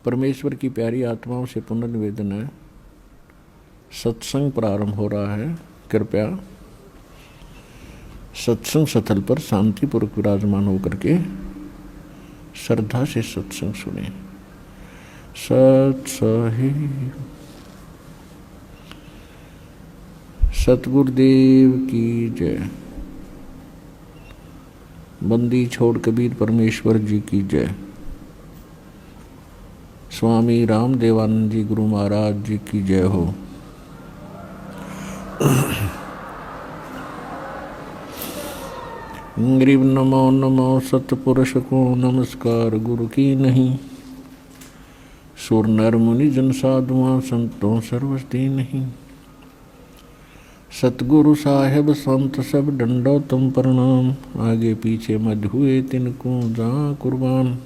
परमेश्वर की प्यारी आत्माओं से पुनर्निवेदन है। सत्संग प्रारंभ हो रहा है। कृपया सत्संग स्थल पर शांतिपूर्वक विराजमान होकर के श्रद्धा से सत्संग सुने। सत्सही सतगुरुदेव की जय। बंदी छोड़ कबीर परमेश्वर जी की जय। स्वामी रामदेवानंद जी गुरु महाराज जी की जय हो। ग्रीव नमो नमो सतपुरुष को नमस्कार गुरु की नहीं। सुर नर मुनि जन साधुआं संतों सर्वस्ती नहीं। सतगुरु साहेब संत सब डंडो तुम प्रणाम। आगे पीछे मध हुए तिनको जा कुर्बान।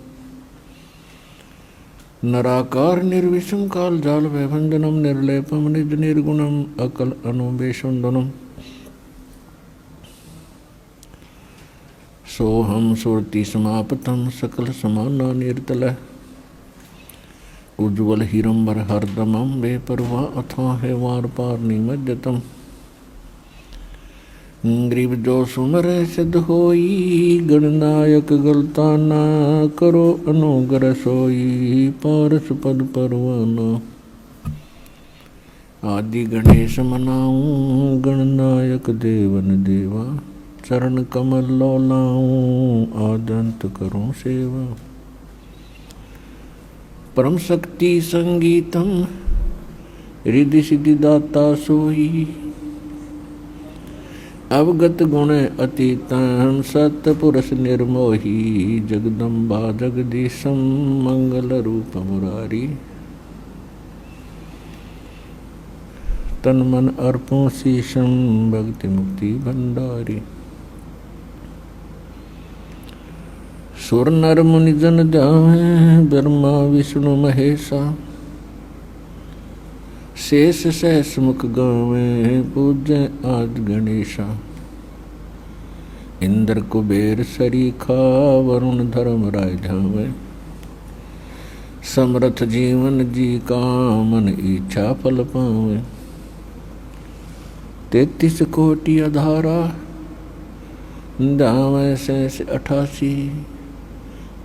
नराकार निर्विषम काल जाल वैभंजनम निर्लेपम निज निर्गुणम अकल अनुबेशुंदनम। सोहम सुरति समापतम सकल समाना निर्तल। उज्ज्वल हिरंबर हरदमम बेपरवा अथा है वार पार निमज्जतम। ग्रीव जो सुमर सिद्ध होई गणनायक गलता ना करो अनुग्रह सोई पारस पद परवाना। आदि गणेश मनाऊं गणनायक देवन देवा। चरण कमल लौलाऊं आदंत करूं सेवा। परम शक्ति संगीतम रिद्धि सिद्धि दाता सोई। अवगत गुण अतीतम सतपुरुष निर्मोही। जगदम्बा जगदीशम मंगल रूप मुरारी। तन मन अर्पों शीशम भक्ति मुक्ति भंडारी। सुर नर मुनि जन जाए ब्रह्मा विष्णु महेशा। शेष सहस मुख गावे पूज्य आदि गणेशा। इंद्र कुबेर सरीखा वरुण धर्म राय झावे। समर्थ जीवन जी का मन इच्छा फल पावे। 33 कोटि अधारा दावे शेष 88।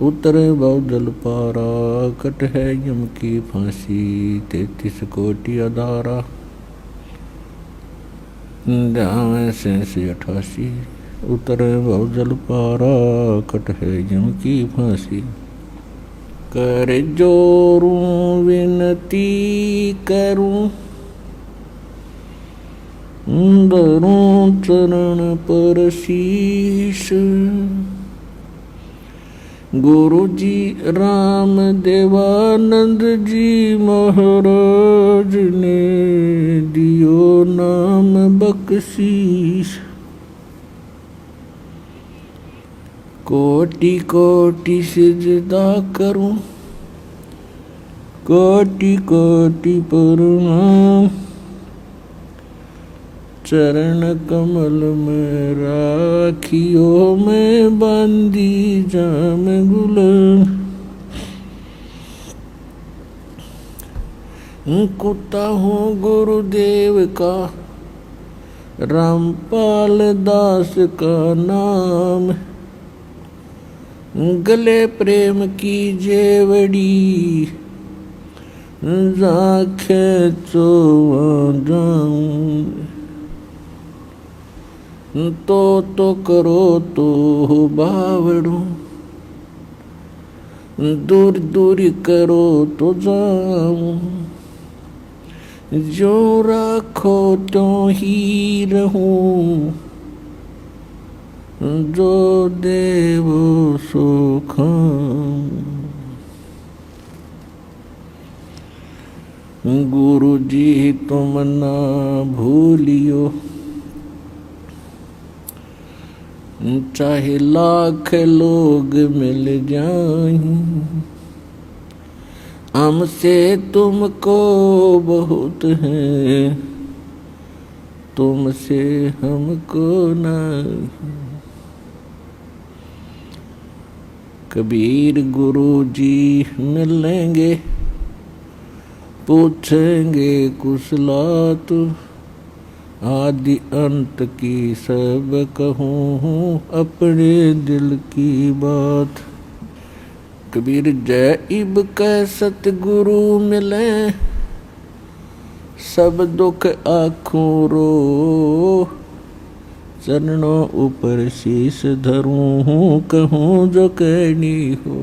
उतरे बहुजल पारा कट है यम की फांसी। 33 कोटि अधारा दावे शेष 88। उतरे बहुजल पारा कट है यम की फांसी। कर जोरूं विनती करूं धरूं चरण पर शीश। गुरु जी राम देवानंद जी महाराज ने दियो नाम बख्शीश। कोटि कोटि सिजदा करूं कोटि कोटि प्रणाम। चरण कमल में राखियो मैं बंदी जाम गुलाम। कुत्ता हूँ गुरुदेव का रामपाल दास का नाम। गले प्रेम की जेवड़ी जाखे चोवा जाऊं। तो करो तो बावड़ू दूर दूर करो तो जाऊं। जो राखो तो ही रहूं। जो देवो सो खाऊं। गुरु जी तुम ना भूलियो। चाहे लाख लोग मिल जाएं। हमसे तुमको बहुत है तुमसे हमको नहीं। कबीर गुरु जी मिलेंगे पूछेंगे कुशलात, आदि अंत की सब कहूँ अपने दिल की बात। कबीर जय इब कै सतगुरु मिले, सब दुख आँखों रो, चरणों ऊपर शीश धरूं कहूँ जो कहनी हो।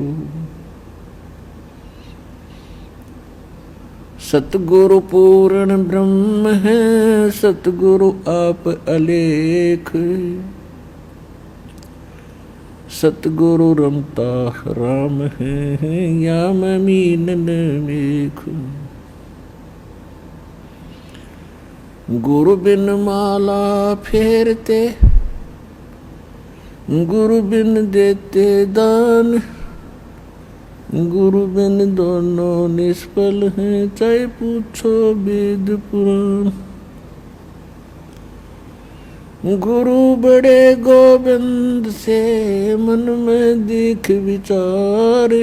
सतगुरु पूर्ण ब्रह्म है, सतगुरु आप अलेख, सतगुरु रमता राम है या मीनन मेख। गुरु बिन माला फेरते, गुरु बिन देते दान, गुरु बिन दोनों निष्फल हैं, चाहे पूछो वेद पुराण। गुरु बड़े गोविंद से मन में दीख विचार,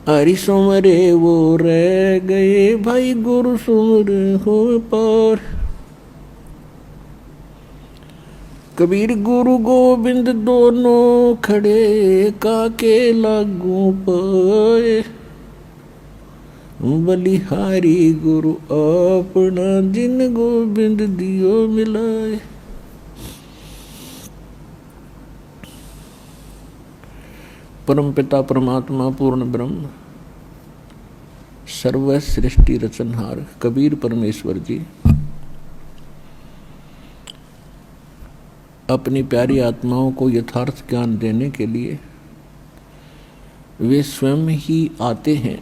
हरि सुमरे वो रह गए भाई गुरु सुमरे हो पार। कबीर गुरु गोविंद दोनों खड़े, काके लागू पाए, बलिहारी गुरु अपना जिन गोविंद दियो मिलाए। परम पिता परमात्मा पूर्ण ब्रह्म सर्व सृष्टि रचनहार कबीर परमेश्वर जी अपनी प्यारी आत्माओं को यथार्थ ज्ञान देने के लिए वे स्वयं ही आते हैं,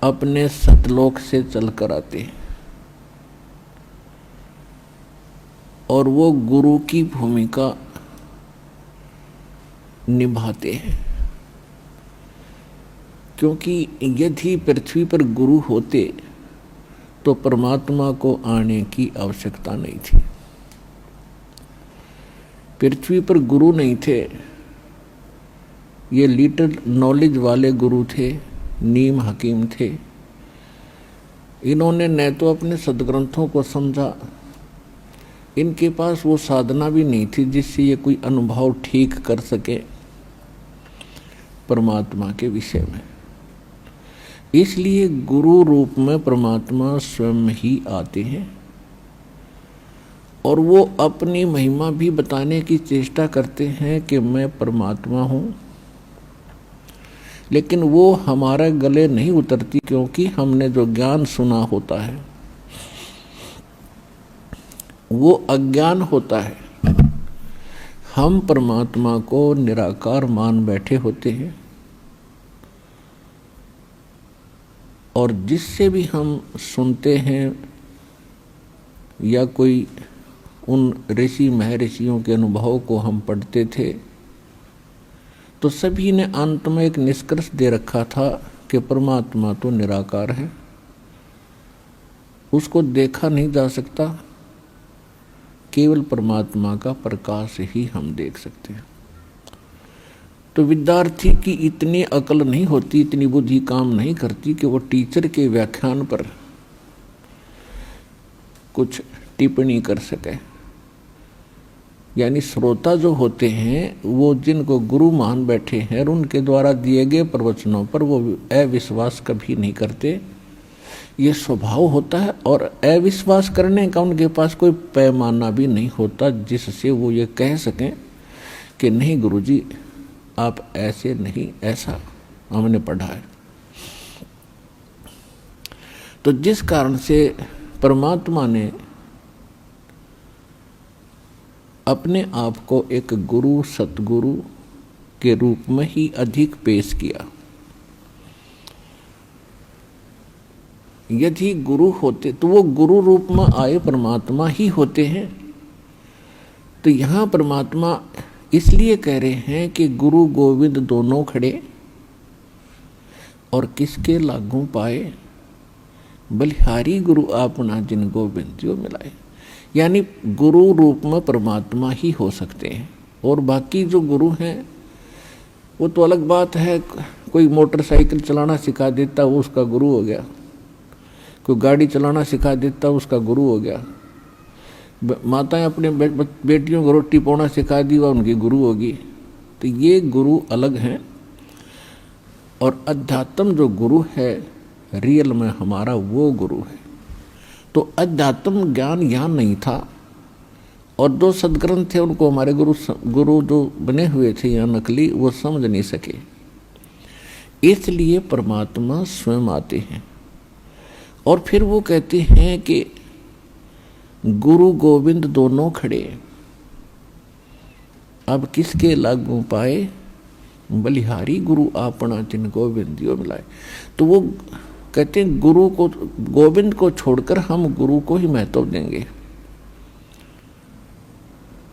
अपने सतलोक से चलकर आते हैं और वो गुरु की भूमिका निभाते हैं। क्योंकि यदि पृथ्वी पर गुरु होते तो परमात्मा को आने की आवश्यकता नहीं थी। पृथ्वी पर गुरु नहीं थे, ये लिटिल नॉलेज वाले गुरु थे, नीम हकीम थे। इन्होंने न तो अपने सदग्रंथों को समझा, इनके पास वो साधना भी नहीं थी जिससे ये कोई अनुभव ठीक कर सके परमात्मा के विषय में। इसलिए गुरु रूप में परमात्मा स्वयं ही आते हैं और वो अपनी महिमा भी बताने की चेष्टा करते हैं कि मैं परमात्मा हूँ, लेकिन वो हमारे गले नहीं उतरती, क्योंकि हमने जो ज्ञान सुना होता है वो अज्ञान होता है। हम परमात्मा को निराकार मान बैठे होते हैं और जिससे भी हम सुनते हैं या कोई उन ऋषि महर्षियों के अनुभव को हम पढ़ते थे तो सभी ने अंत में एक निष्कर्ष दे रखा था कि परमात्मा तो निराकार है, उसको देखा नहीं जा सकता, केवल परमात्मा का प्रकाश ही हम देख सकते हैं। तो विद्यार्थी की इतनी अकल नहीं होती, इतनी बुद्धि काम नहीं करती कि वो टीचर के व्याख्यान पर कुछ टिप्पणी कर सके। यानी श्रोता जो होते हैं वो जिनको गुरु मान बैठे हैं और उनके द्वारा दिए गए प्रवचनों पर वो अविश्वास कभी नहीं करते, ये स्वभाव होता है। और अविश्वास करने का उनके पास कोई पैमाना भी नहीं होता जिससे वो ये कह सकें कि नहीं गुरुजी आप ऐसे नहीं, ऐसा हमने पढ़ा है। तो जिस कारण से परमात्मा ने अपने आप को एक गुरु सतगुरु के रूप में ही अधिक पेश किया। यदि गुरु होते तो वो गुरु रूप में आए परमात्मा ही होते हैं। तो यहाँ परमात्मा इसलिए कह रहे हैं कि गुरु गोविंद दोनों खड़े और किसके लागू पाए, बलिहारी गुरु आपना जिन गोविंद जो मिलाए। यानी गुरु रूप में परमात्मा ही हो सकते हैं और बाकी जो गुरु हैं वो तो अलग बात है, कोई मोटरसाइकिल चलाना सिखा देता वो उसका गुरु हो गया, कोई गाड़ी चलाना सिखा देता उसका गुरु हो गया, माताएं अपने बेटियों को रोटी पौना सिखा दी वह उनकी गुरु होगी। तो ये गुरु अलग हैं, और अध्यात्म जो गुरु है रियल में हमारा वो गुरु है। तो अध्यात्म ज्ञान यहाँ नहीं था, और जो सदग्रंथ थे उनको हमारे गुरु जो बने हुए थे यहाँ नकली, वो समझ नहीं सके। इसलिए परमात्मा स्वयं आते हैं और फिर वो कहते हैं कि गुरु गोविंद दोनों खड़े, अब किसके लागू पाए, बलिहारी गुरु आपना जिन गोविंदियों मिलाए। तो वो कहते हैं गुरु को, गोविंद को छोड़कर हम गुरु को ही महत्व देंगे।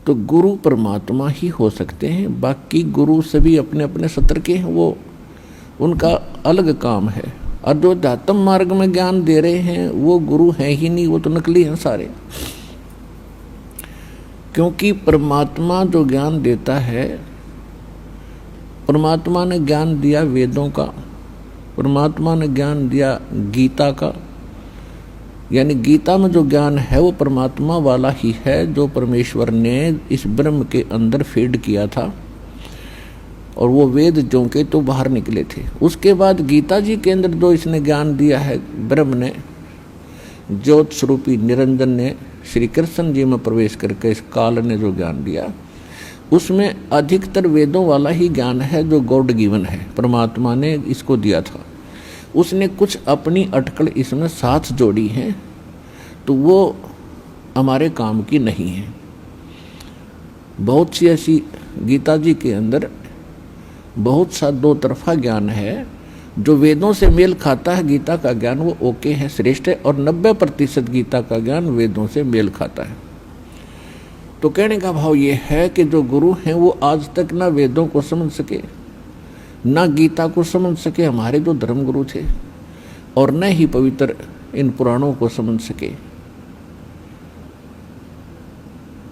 तो गुरु परमात्मा ही हो सकते हैं, बाकी गुरु सभी अपने अपने सत्र के हैं, वो उनका अलग काम है। और जो अध्यात्म मार्ग में ज्ञान दे रहे हैं वो गुरु है ही नहीं, वो तो नकली हैं सारे। क्योंकि परमात्मा जो ज्ञान देता है, परमात्मा ने ज्ञान दिया वेदों का, परमात्मा ने ज्ञान दिया गीता का, यानी गीता में जो ज्ञान है वो परमात्मा वाला ही है, जो परमेश्वर ने इस ब्रह्म के अंदर फीड किया था, और वो वेद जो के तो बाहर निकले थे। उसके बाद गीता जी के अंदर जो इसने ज्ञान दिया है ब्रह्म ने, ज्योत स्वरूपी निरंजन ने, श्री कृष्ण जी में प्रवेश करके इस काल ने जो ज्ञान दिया, उसमें अधिकतर वेदों वाला ही ज्ञान है जो गॉड गिवन है, परमात्मा ने इसको दिया था। उसने कुछ अपनी अटकल इसमें साथ जोड़ी है, तो वो हमारे काम की नहीं है। बहुत सी ऐसी गीता जी के अंदर बहुत सा दो तरफा ज्ञान है, जो वेदों से मेल खाता है गीता का ज्ञान वो ओके है, श्रेष्ठ है, और 90% गीता का ज्ञान वेदों से मेल खाता है। तो कहने का भाव ये है कि जो गुरु हैं वो आज तक ना वेदों को समझ सके, ना गीता को समझ सके, हमारे जो धर्म गुरु थे, और न ही पवित्र इन पुराणों को समझ सके।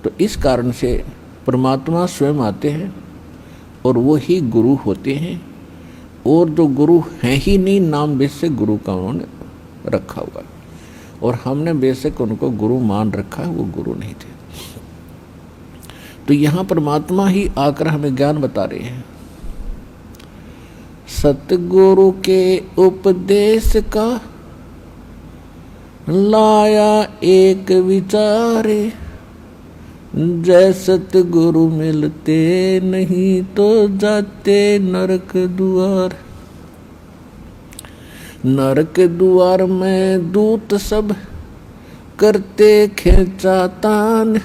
तो इस कारण से परमात्मा स्वयं आते हैं और वो ही गुरु होते हैं, और जो गुरु हैं ही नहीं, नाम बेशक गुरु का उन्होंने रखा हुआ, और हमने बेशक उनको गुरु मान रखा है, वो गुरु नहीं थे। तो यहाँ परमात्मा ही आकर हमें ज्ञान बता रहे हैं। सतगुरु के उपदेश का लाया एक विचारे, जय सतगुरु मिलते नहीं तो जाते नरक द्वार। नरक द्वार में दूत सब करते खिंचातान,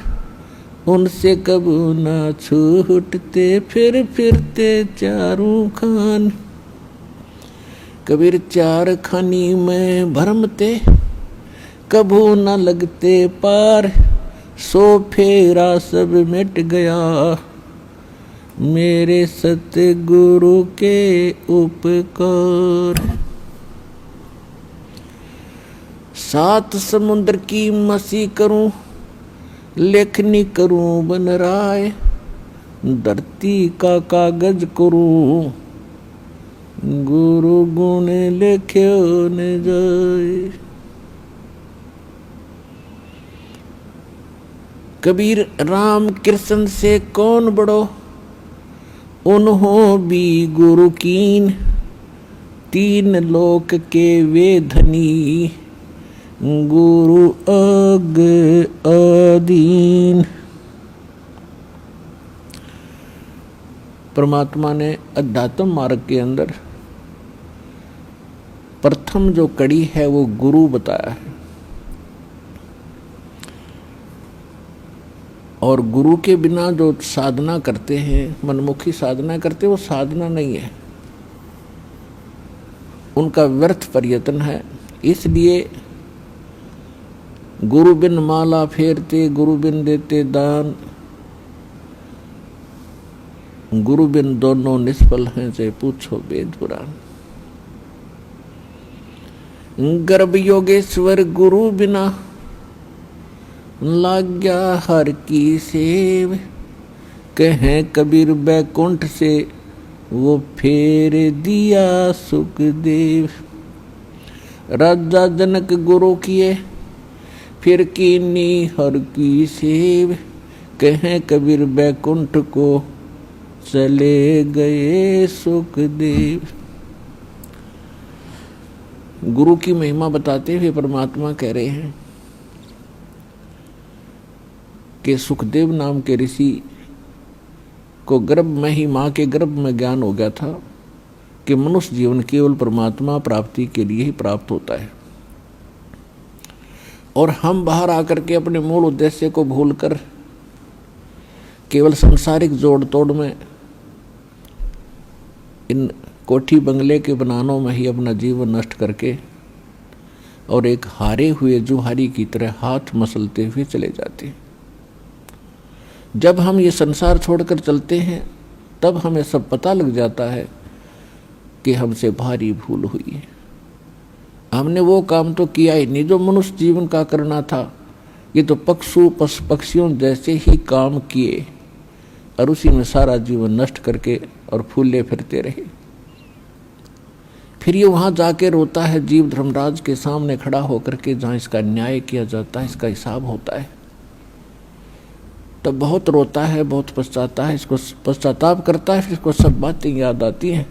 उनसे कबू न छूटते फिर फिरते चारों खान। कबीर चार खानी में भरमते कबू न लगते पार, सो फेरा सब मिट गया मेरे सतगुरु के उपकार। सात समुद्र की मसी करूं, लेखनी करूं बन राय, धरती का कागज करूं, गुरु गुण लिख्यो न जाए। कबीर राम कृष्ण से कौन बड़ो, उन्हों भी गुरु कीन, तीन लोक के वे धनी, गुरु अग अधीन। परमात्मा ने अध्यात्म मार्ग के अंदर प्रथम जो कड़ी है वो गुरु बताया है, और गुरु के बिना जो साधना करते हैं, मनमुखी साधना करते, वो साधना नहीं है, उनका व्यर्थ प्रयत्न है। इसलिए गुरु बिन माला फेरते, गुरु बिन देते दान, गुरु बिन दोनों निष्फल हैं, से पूछो वेद पुराण। गर्भ योगेश्वर गुरु बिना, लाग्या हर की सेव, कहें कबीर बैकुंठ से वो फेर दिया सुखदेव। राजा जनक गुरु किए फिर कीनी हर की सेव। कहें कबीर बैकुंठ को चले गए सुखदेव। गुरु की महिमा बताते हुए परमात्मा कह रहे हैं कि सुखदेव नाम के ऋषि को गर्भ में ही, मां के गर्भ में ज्ञान हो गया था कि मनुष्य जीवन केवल परमात्मा प्राप्ति के लिए ही प्राप्त होता है। और हम बाहर आकर के अपने मूल उद्देश्य को भूलकर केवल सांसारिक जोड़ तोड़ में, इन कोठी बंगले के बनानों में ही अपना जीवन नष्ट करके और एक हारे हुए जुहारी की तरह हाथ मसलते हुए चले जाते हैं। जब हम ये संसार छोड़कर चलते हैं तब हमें सब पता लग जाता है कि हमसे भारी भूल हुई है। हमने वो काम तो किया ही नहीं जो मनुष्य जीवन का करना था। ये तो पक्षियों जैसे ही काम किए और उसी में सारा जीवन नष्ट करके और फूले फिरते रहे। फिर ये वहां जाके रोता है जीव धर्मराज के सामने खड़ा होकर के, जहां इसका न्याय किया जाता है, इसका हिसाब होता है। तब बहुत रोता है, बहुत पछताता है, इसको पश्चाताप करता है। फिर इसको सब बातें याद आती हैं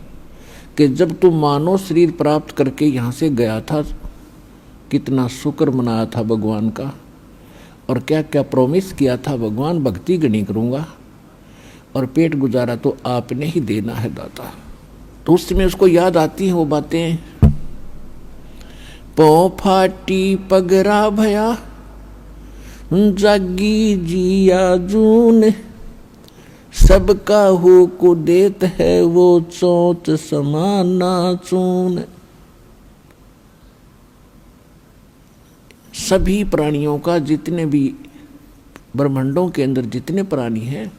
कि जब तू मानव शरीर प्राप्त करके यहाँ से गया था, कितना शुक्र मनाया था भगवान का, और क्या क्या प्रॉमिस किया था, भगवान भक्ति गणी करूँगा और पेट गुजारा तो आपने ही देना है दाता। तो उस समय उसको याद आती हैं वो बातें। पौ फाटी पगरा भया जागी जिया जून। सबका हो को देत है वो चोट समाना चून। सभी प्राणियों का, जितने भी ब्रह्मांडों के अंदर जितने प्राणी हैं,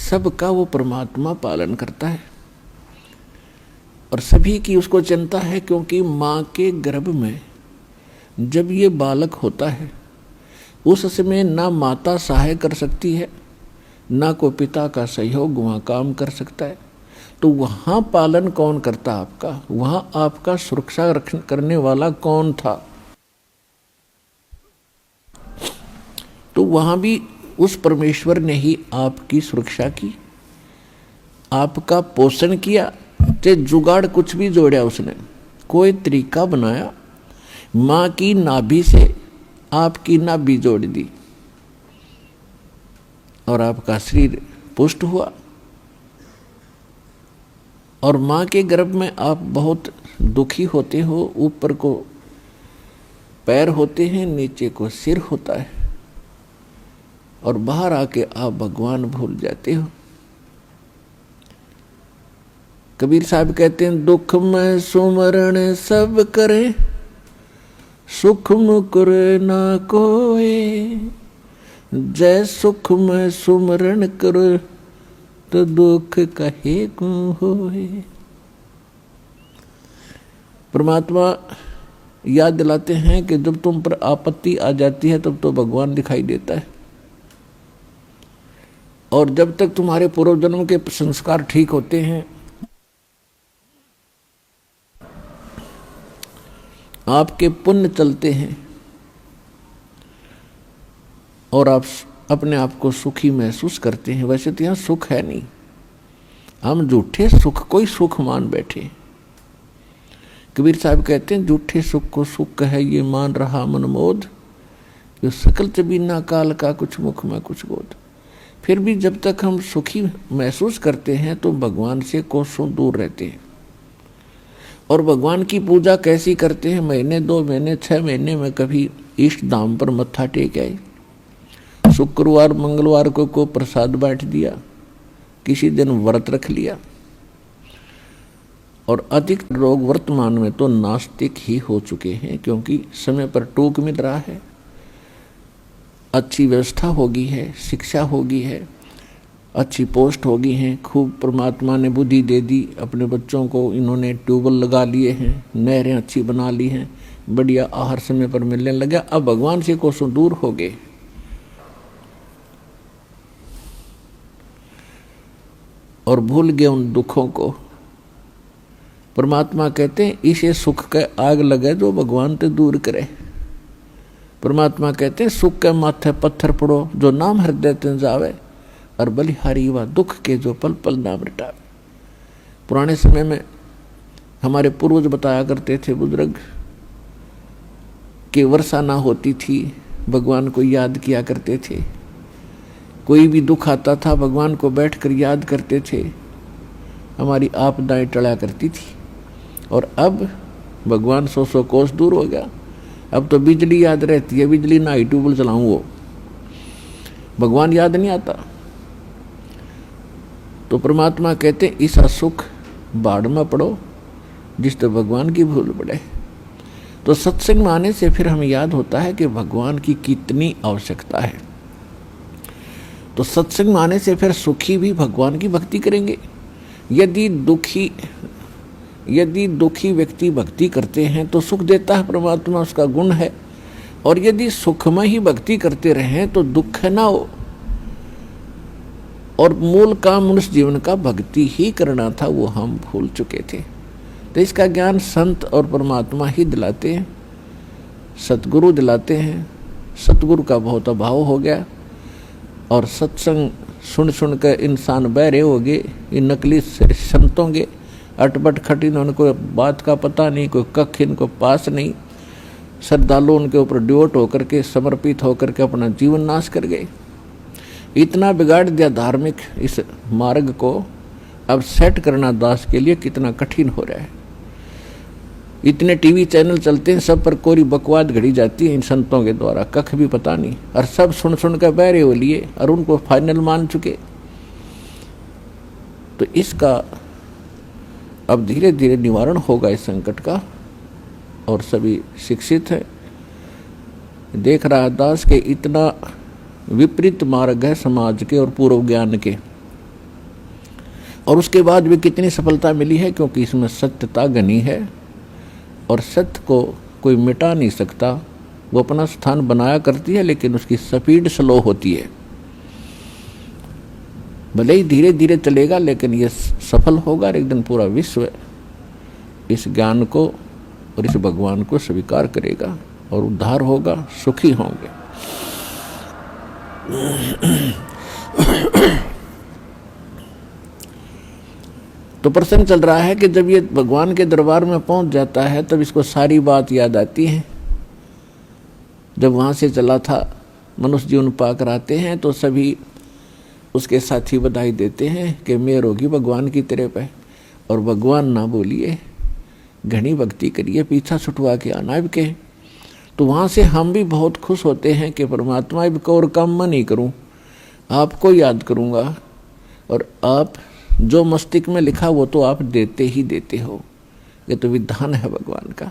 सबका वो परमात्मा पालन करता है और सभी की उसको चिंता है। क्योंकि माँ के गर्भ में जब ये बालक होता है उस समय ना माता सहाय कर सकती है, ना को पिता का सहयोग वहाँ काम कर सकता है। तो वहाँ पालन कौन करता आपका? वहाँ आपका सुरक्षा करने वाला कौन था? तो वहाँ भी उस परमेश्वर ने ही आपकी सुरक्षा की, आपका पोषण किया। चाहे जुगाड़ कुछ भी जोड़ा उसने, कोई तरीका बनाया, माँ की नाभि से आपकी नाभि जोड़ दी और आपका शरीर पुष्ट हुआ। और माँ के गर्भ में आप बहुत दुखी होते हो। ऊपर को पैर होते हैं, नीचे को सिर होता है, और बाहर आके आप भगवान भूल जाते हो। कबीर साहब कहते हैं, दुख में सुमरण सब करे, सुख मुकुर ना कोई। जय सुख में सुमरण करो, तो दुख कहे को होए। परमात्मा याद दिलाते हैं कि जब तुम पर आपत्ति आ जाती है तब तो भगवान दिखाई देता है, और जब तक तुम्हारे पूर्व जन्म के संस्कार ठीक होते हैं, आपके पुण्य चलते हैं और आप अपने आप को सुखी महसूस करते हैं। वैसे तो यहाँ सुख है नहीं, हम झूठे सुख कोई सुख मान बैठे। कबीर साहब कहते हैं, झूठे सुख को सुख है ये मान रहा मनमोद, जो सकल चबीना काल का कुछ मुख में कुछ गोद। फिर भी जब तक हम सुखी महसूस करते हैं तो भगवान से कोसों दूर रहते हैं। और भगवान की पूजा कैसी करते हैं? महीने 2 महीने 6 महीने में कभी इष्ट धाम पर मत्था टेक आए, शुक्रवार मंगलवार को प्रसाद बांट दिया, किसी दिन व्रत रख लिया। और अधिक लोग वर्तमान में तो नास्तिक ही हो चुके हैं, क्योंकि समय पर टूक मिल रहा है, अच्छी व्यवस्था होगी है, शिक्षा होगी है, अच्छी पोस्ट होगी हैं, खूब परमात्मा ने बुद्धि दे दी, अपने बच्चों को इन्होंने ट्यूबवेल लगा लिए हैं, नहरें अच्छी बना ली हैं, बढ़िया आहार समय पर मिलने लगा। अब भगवान से कोसों दूर हो गए। और भूल गए उन दुखों को परमात्मा कहते हैं इसे सुख के आग लगे जो भगवान ते दूर करे। परमात्मा कहते हैं सुख के माथे पत्थर पड़ो जो नाम हृदय ते जावे, और बलिहारी व दुख के जो पल पल नाम रटावे। पुराने समय में हमारे पूर्वज बताया करते थे बुजुर्ग कि वर्षा ना होती थी, भगवान को याद किया करते थे। कोई भी दुख आता था भगवान को बैठकर याद करते थे, हमारी आपदाएं टला करती थी। और अब भगवान 100 कोस दूर हो गया, अब तो बिजली याद रहती है, बिजली ना ही ट्यूबवेल चलाऊं वो भगवान याद नहीं आता। तो परमात्मा कहते ऐसा सुख बाढ़ में पड़ो जिस तो भगवान की भूल पड़े। तो सत्संग में आने से फिर हमें याद होता है कि भगवान की कितनी आवश्यकता है। तो सत्संग में आने से फिर सुखी भी भगवान की भक्ति करेंगे। यदि दुखी व्यक्ति भक्ति करते हैं तो सुख देता है परमात्मा, उसका गुण है। और यदि सुखमय ही भक्ति करते रहें तो दुख ना हो। और मूल काम मनुष्य जीवन का भक्ति ही करना था, वो हम भूल चुके थे। तो इसका ज्ञान संत और परमात्मा ही दिलाते हैं, सतगुरु दिलाते हैं। सतगुरु का बहुत अभाव हो गया और सत्संग सुन सुन कर इंसान बहरे हो गए। ये नकली संतों के अटपट खटिन, उनको बात का पता नहीं, कोई कख इनको पास नहीं। श्रद्धालु उनके ऊपर ड्योट होकर के समर्पित होकर के अपना जीवन नाश कर गए। इतना बिगाड़ दिया धार्मिक इस मार्ग को, अब सेट करना दास के लिए कितना कठिन हो रहा है। इतने टीवी चैनल चलते हैं, सब पर कोरी बकवाद घड़ी जाती है इन संतों के द्वारा, कख भी पता नहीं, और सब सुन सुन कर बहरे हो लिए और उनको फाइनल मान चुके। तो इसका अब धीरे धीरे निवारण होगा इस संकट का, और सभी शिक्षित है। देख रहा दास के इतना विपरीत मार्ग है समाज के और पूर्व ज्ञान के, और उसके बाद भी कितनी सफलता मिली है, क्योंकि इसमें सत्यता घनी है और सत्य को कोई मिटा नहीं सकता। वो अपना स्थान बनाया करती है लेकिन उसकी स्पीड स्लो होती है। भले ही धीरे धीरे चलेगा लेकिन ये सफल होगा और एक दिन पूरा विश्व इस ज्ञान को और इस भगवान को स्वीकार करेगा और उद्धार होगा, सुखी होंगे। तो प्रसंग चल रहा है कि जब ये भगवान के दरबार में पहुंच जाता है तब इसको सारी बात याद आती है। जब वहां से चला था, मनुष्य जीवन पाकर आते हैं तो सभी उसके साथी बधाई देते हैं कि मेहर होगी भगवान की तेरे पे, और भगवान ना बोलिए, घनी भक्ति करिए, पीछा छुटवा के आना अब के। तो वहाँ से हम भी बहुत खुश होते हैं कि परमात्मा अब को और काम मैं नहीं करूँ, आपको याद करूँगा, और आप जो मस्तिष्क में लिखा वो तो आप देते ही देते हो। ये तो विधान है भगवान का,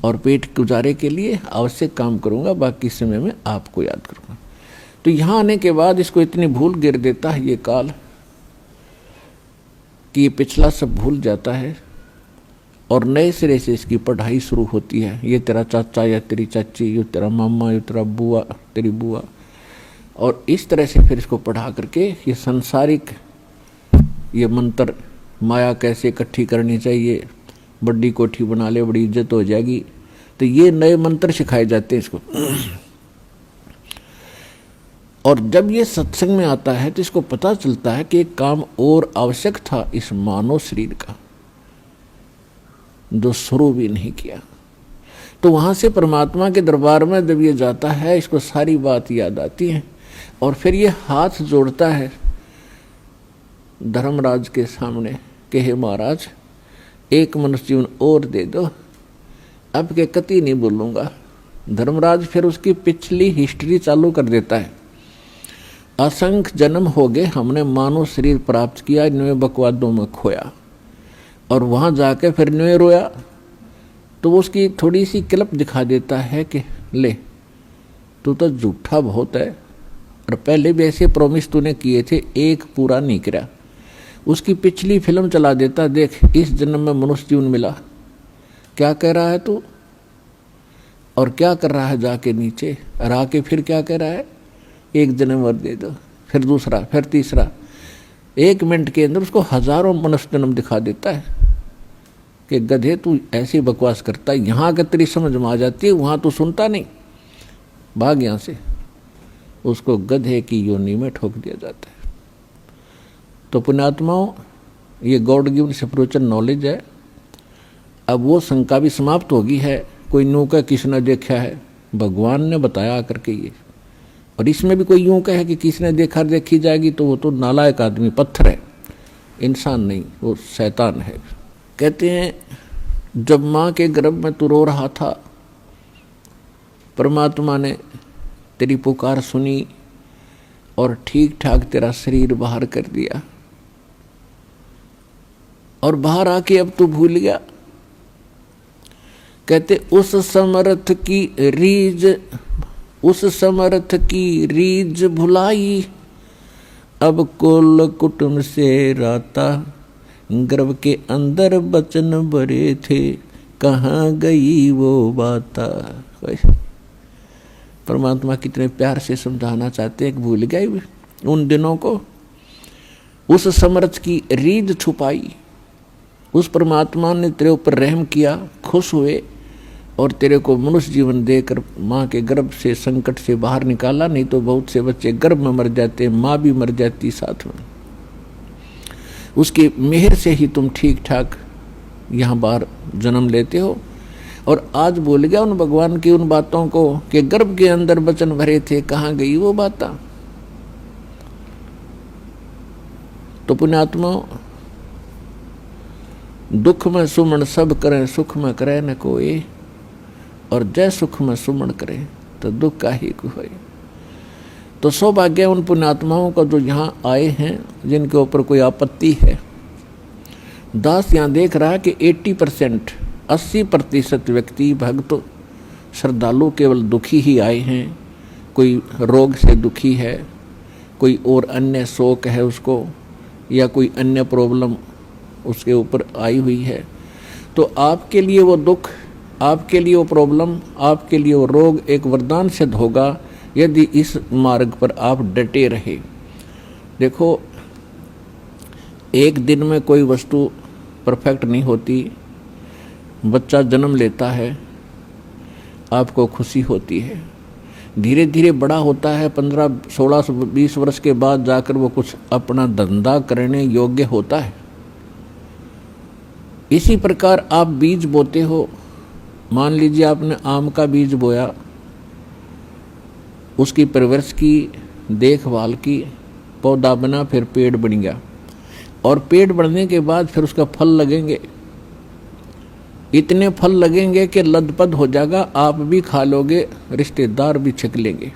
और पेट गुजारे के लिए आवश्यक काम करूँगा, बाकी समय में आपको याद करूँगा। तो यहाँ आने के बाद इसको इतनी भूल गिर देता है ये काल कि ये पिछला सब भूल जाता है और नए सिरे से इसकी पढ़ाई शुरू होती है। ये तेरा चाचा या तेरी चाची, ये तेरा मामा, ये तेरा बुआ, तेरी बुआ, और इस तरह से फिर इसको पढ़ा करके ये सांसारिक ये मंत्र, माया कैसे इकट्ठी करनी चाहिए, बड़ी कोठी बना ले बड़ी इज्जत हो जाएगी, तो ये नए मंत्र सिखाए जाते हैं इसको। और जब ये सत्संग में आता है तो इसको पता चलता है कि एक काम और आवश्यक था इस मानव शरीर का, जो शुरू भी नहीं किया। तो वहां से परमात्मा के दरबार में जब ये जाता है, इसको सारी बात याद आती है, और फिर ये हाथ जोड़ता है धर्मराज के सामने कि हे महाराज, एक मनुष्य जीवन और दे दो, अब के कति नहीं बोलूँगा। धर्मराज फिर उसकी पिछली हिस्ट्री चालू कर देता है। असंख्य जन्म हो गए, हमने मानव शरीर प्राप्त किया, इनमें बकवादों में खोया, और वहाँ जाके फिर न्यों रोया। तो वो उसकी थोड़ी सी क्लिप दिखा देता है कि ले, तू तो झूठा बहुत है, और पहले भी ऐसे प्रॉमिस तूने किए थे, एक पूरा नहीं करा। उसकी पिछली फिल्म चला देता, देख इस जन्म में मनुष्य जीवन मिला, क्या कह रहा है तू, और क्या कर रहा है जाके नीचे, और आके फिर क्या कह रहा है, एक जन्म और दे दो, फिर दूसरा, फिर तीसरा। 1 मिनट के अंदर उसको हजारों मनुष्य जन्म दिखा देता है कि गधे तू ऐसी बकवास करता है, यहाँ का तेरी समझ में आ जाती है, वहाँ तो सुनता नहीं, भाग यहाँ से। उसको गधे की योनि में ठोक दिया जाता है। तो पुण्यात्माओं, ये गॉड गिवन स्पिरिचुअल नॉलेज है। अब वो शंका भी समाप्त होगी है, कोई यूँ कह किसने देखा है, भगवान ने बताया करके ये। और इसमें भी कोई यूँ कहे कि किसने देखा देखी जाएगी, तो वो तो नालायक आदमी, पत्थर है, इंसान नहीं, वो शैतान है। कहते हैं जब माँ के गर्भ में तू रो रहा था, परमात्मा ने तेरी पुकार सुनी और ठीक ठाक तेरा शरीर बाहर कर दिया, और बाहर आके अब तू भूल गया। कहते उस समर्थ की रीज भुलाई, अब कुल कुटुंब से राता, गर्भ के अंदर बचन भरे थे, कहाँ गई वो बाता। परमात्मा कितने प्यार से समझाना चाहते हैं कि भूल गए उन दिनों को। उस समर्थ की रीझ छुपाई, उस परमात्मा ने तेरे ऊपर रहम किया, खुश हुए और तेरे को मनुष्य जीवन देकर माँ के गर्भ से, संकट से बाहर निकाला। नहीं तो बहुत से बच्चे गर्भ में मर जाते, माँ भी मर जाती साथ में। उसकी मेहर से ही तुम ठीक ठाक यहाँ बाहर जन्म लेते हो। और आज भूल गया उन भगवान की उन बातों को कि गर्भ के अंदर वचन भरे थे, कहाँ गई वो बात। तो पुण्यात्मा, दुख में सुमन सब करें, सुख में करे न कोई, और जय सुख में सुमन करे तो दुख का ही कोई। तो सौभाग्य उन पुण्यात्माओं का जो यहाँ आए हैं, जिनके ऊपर कोई आपत्ति है। दास यहाँ देख रहा है कि 80% व्यक्ति, भक्त, श्रद्धालु केवल दुखी ही आए हैं। कोई रोग से दुखी है, कोई और अन्य शोक है उसको, या कोई अन्य प्रॉब्लम उसके ऊपर आई हुई है। तो आपके लिए वो दुख, आपके लिए वो प्रॉब्लम, आपके लिए वो रोग एक वरदान सिद्ध होगा यदि इस मार्ग पर आप डटे रहे। देखो, एक दिन में कोई वस्तु परफेक्ट नहीं होती। बच्चा जन्म लेता है, आपको खुशी होती है, धीरे धीरे बड़ा होता है, 15, 16, 20 वर्ष के बाद जाकर वो कुछ अपना धंधा करने योग्य होता है। इसी प्रकार आप बीज बोते हो। मान लीजिए आपने आम का बीज बोया, उसकी परवरिश की, देखभाल की, पौधा बना, फिर पेड़ बन गया, और पेड़ बढ़ने के बाद फिर उसका फल लगेंगे। इतने फल लगेंगे कि लदपद हो जाएगा, आप भी खा लोगे, रिश्तेदार भी छिक लेंगे।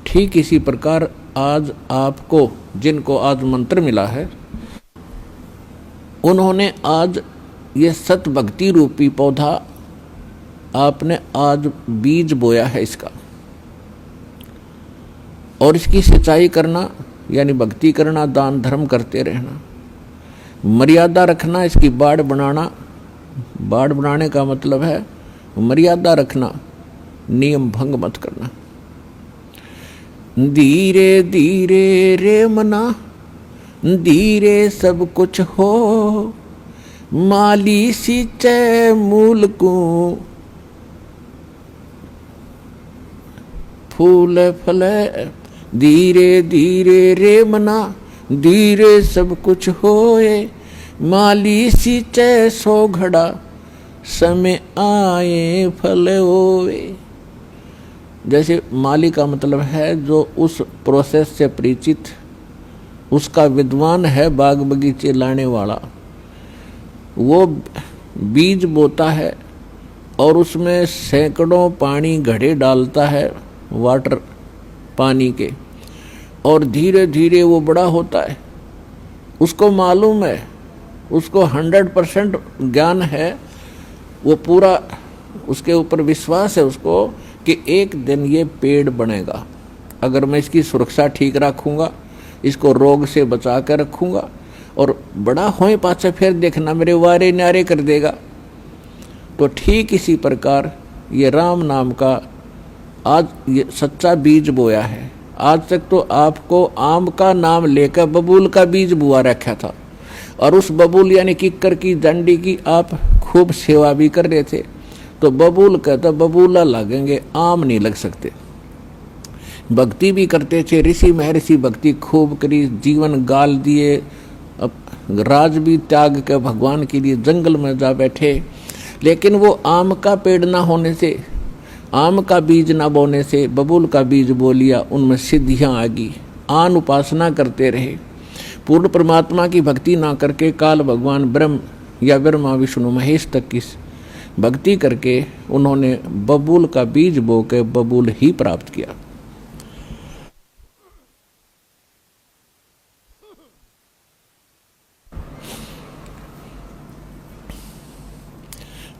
ठीक इसी प्रकार आज आपको, जिनको आज मंत्र मिला है, उन्होंने आज ये सत भक्ति रूपी पौधा आपने आज बीज बोया है इसका, और इसकी सिंचाई करना यानी भक्ति करना, दान धर्म करते रहना, मर्यादा रखना, इसकी बाड़ बनाना। बाड़ बनाने का मतलब है मर्यादा रखना, नियम भंग मत करना। धीरे धीरे रे मना, धीरे सब कुछ हो, माली सींचे मूल को, फूल फले। धीरे धीरे रे मना, धीरे सब कुछ होए, माली सींचे सो घड़ा, समय आए फल होए। जैसे माली का मतलब है जो उस प्रोसेस से परिचित, उसका विद्वान है, बाग बगीचे लाने वाला। वो बीज बोता है और उसमें सैकड़ों पानी घड़े डालता है, वाटर पानी के, और धीरे धीरे वो बड़ा होता है। उसको मालूम है, उसको 100% ज्ञान है, वो पूरा उसके ऊपर विश्वास है उसको कि एक दिन ये पेड़ बनेगा। अगर मैं इसकी सुरक्षा ठीक रखूँगा, इसको रोग से बचा कर रखूँगा, और बड़ा होए पाछे फिर देखना मेरे वारे न्यारे कर देगा। तो ठीक इसी प्रकार ये राम नाम का आज ये सच्चा बीज बोया है। आज तक तो आपको आम का नाम लेकर बबूल का बीज बुआ रखा था, और उस बबूल यानी किक्कर की डंडी की आप खूब सेवा भी कर रहे थे, तो बबूल कहता बबूला लगेंगे, आम नहीं लग सकते। भक्ति भी करते थे, ऋषि महर्षि भक्ति खूब करी, जीवन गाल दिए, राज भी त्याग के भगवान के लिए जंगल में जा बैठे। लेकिन वो आम का पेड़ ना होने से, आम का बीज ना बोने से बबूल का बीज बो लिया, उनमें सिद्धियां आ गई। आन उपासना करते रहे, पूर्ण परमात्मा की भक्ति ना करके काल भगवान ब्रह्म या ब्रह्मा विष्णु महेश तक की भक्ति करके उन्होंने बबूल का बीज बो के बबूल ही प्राप्त किया।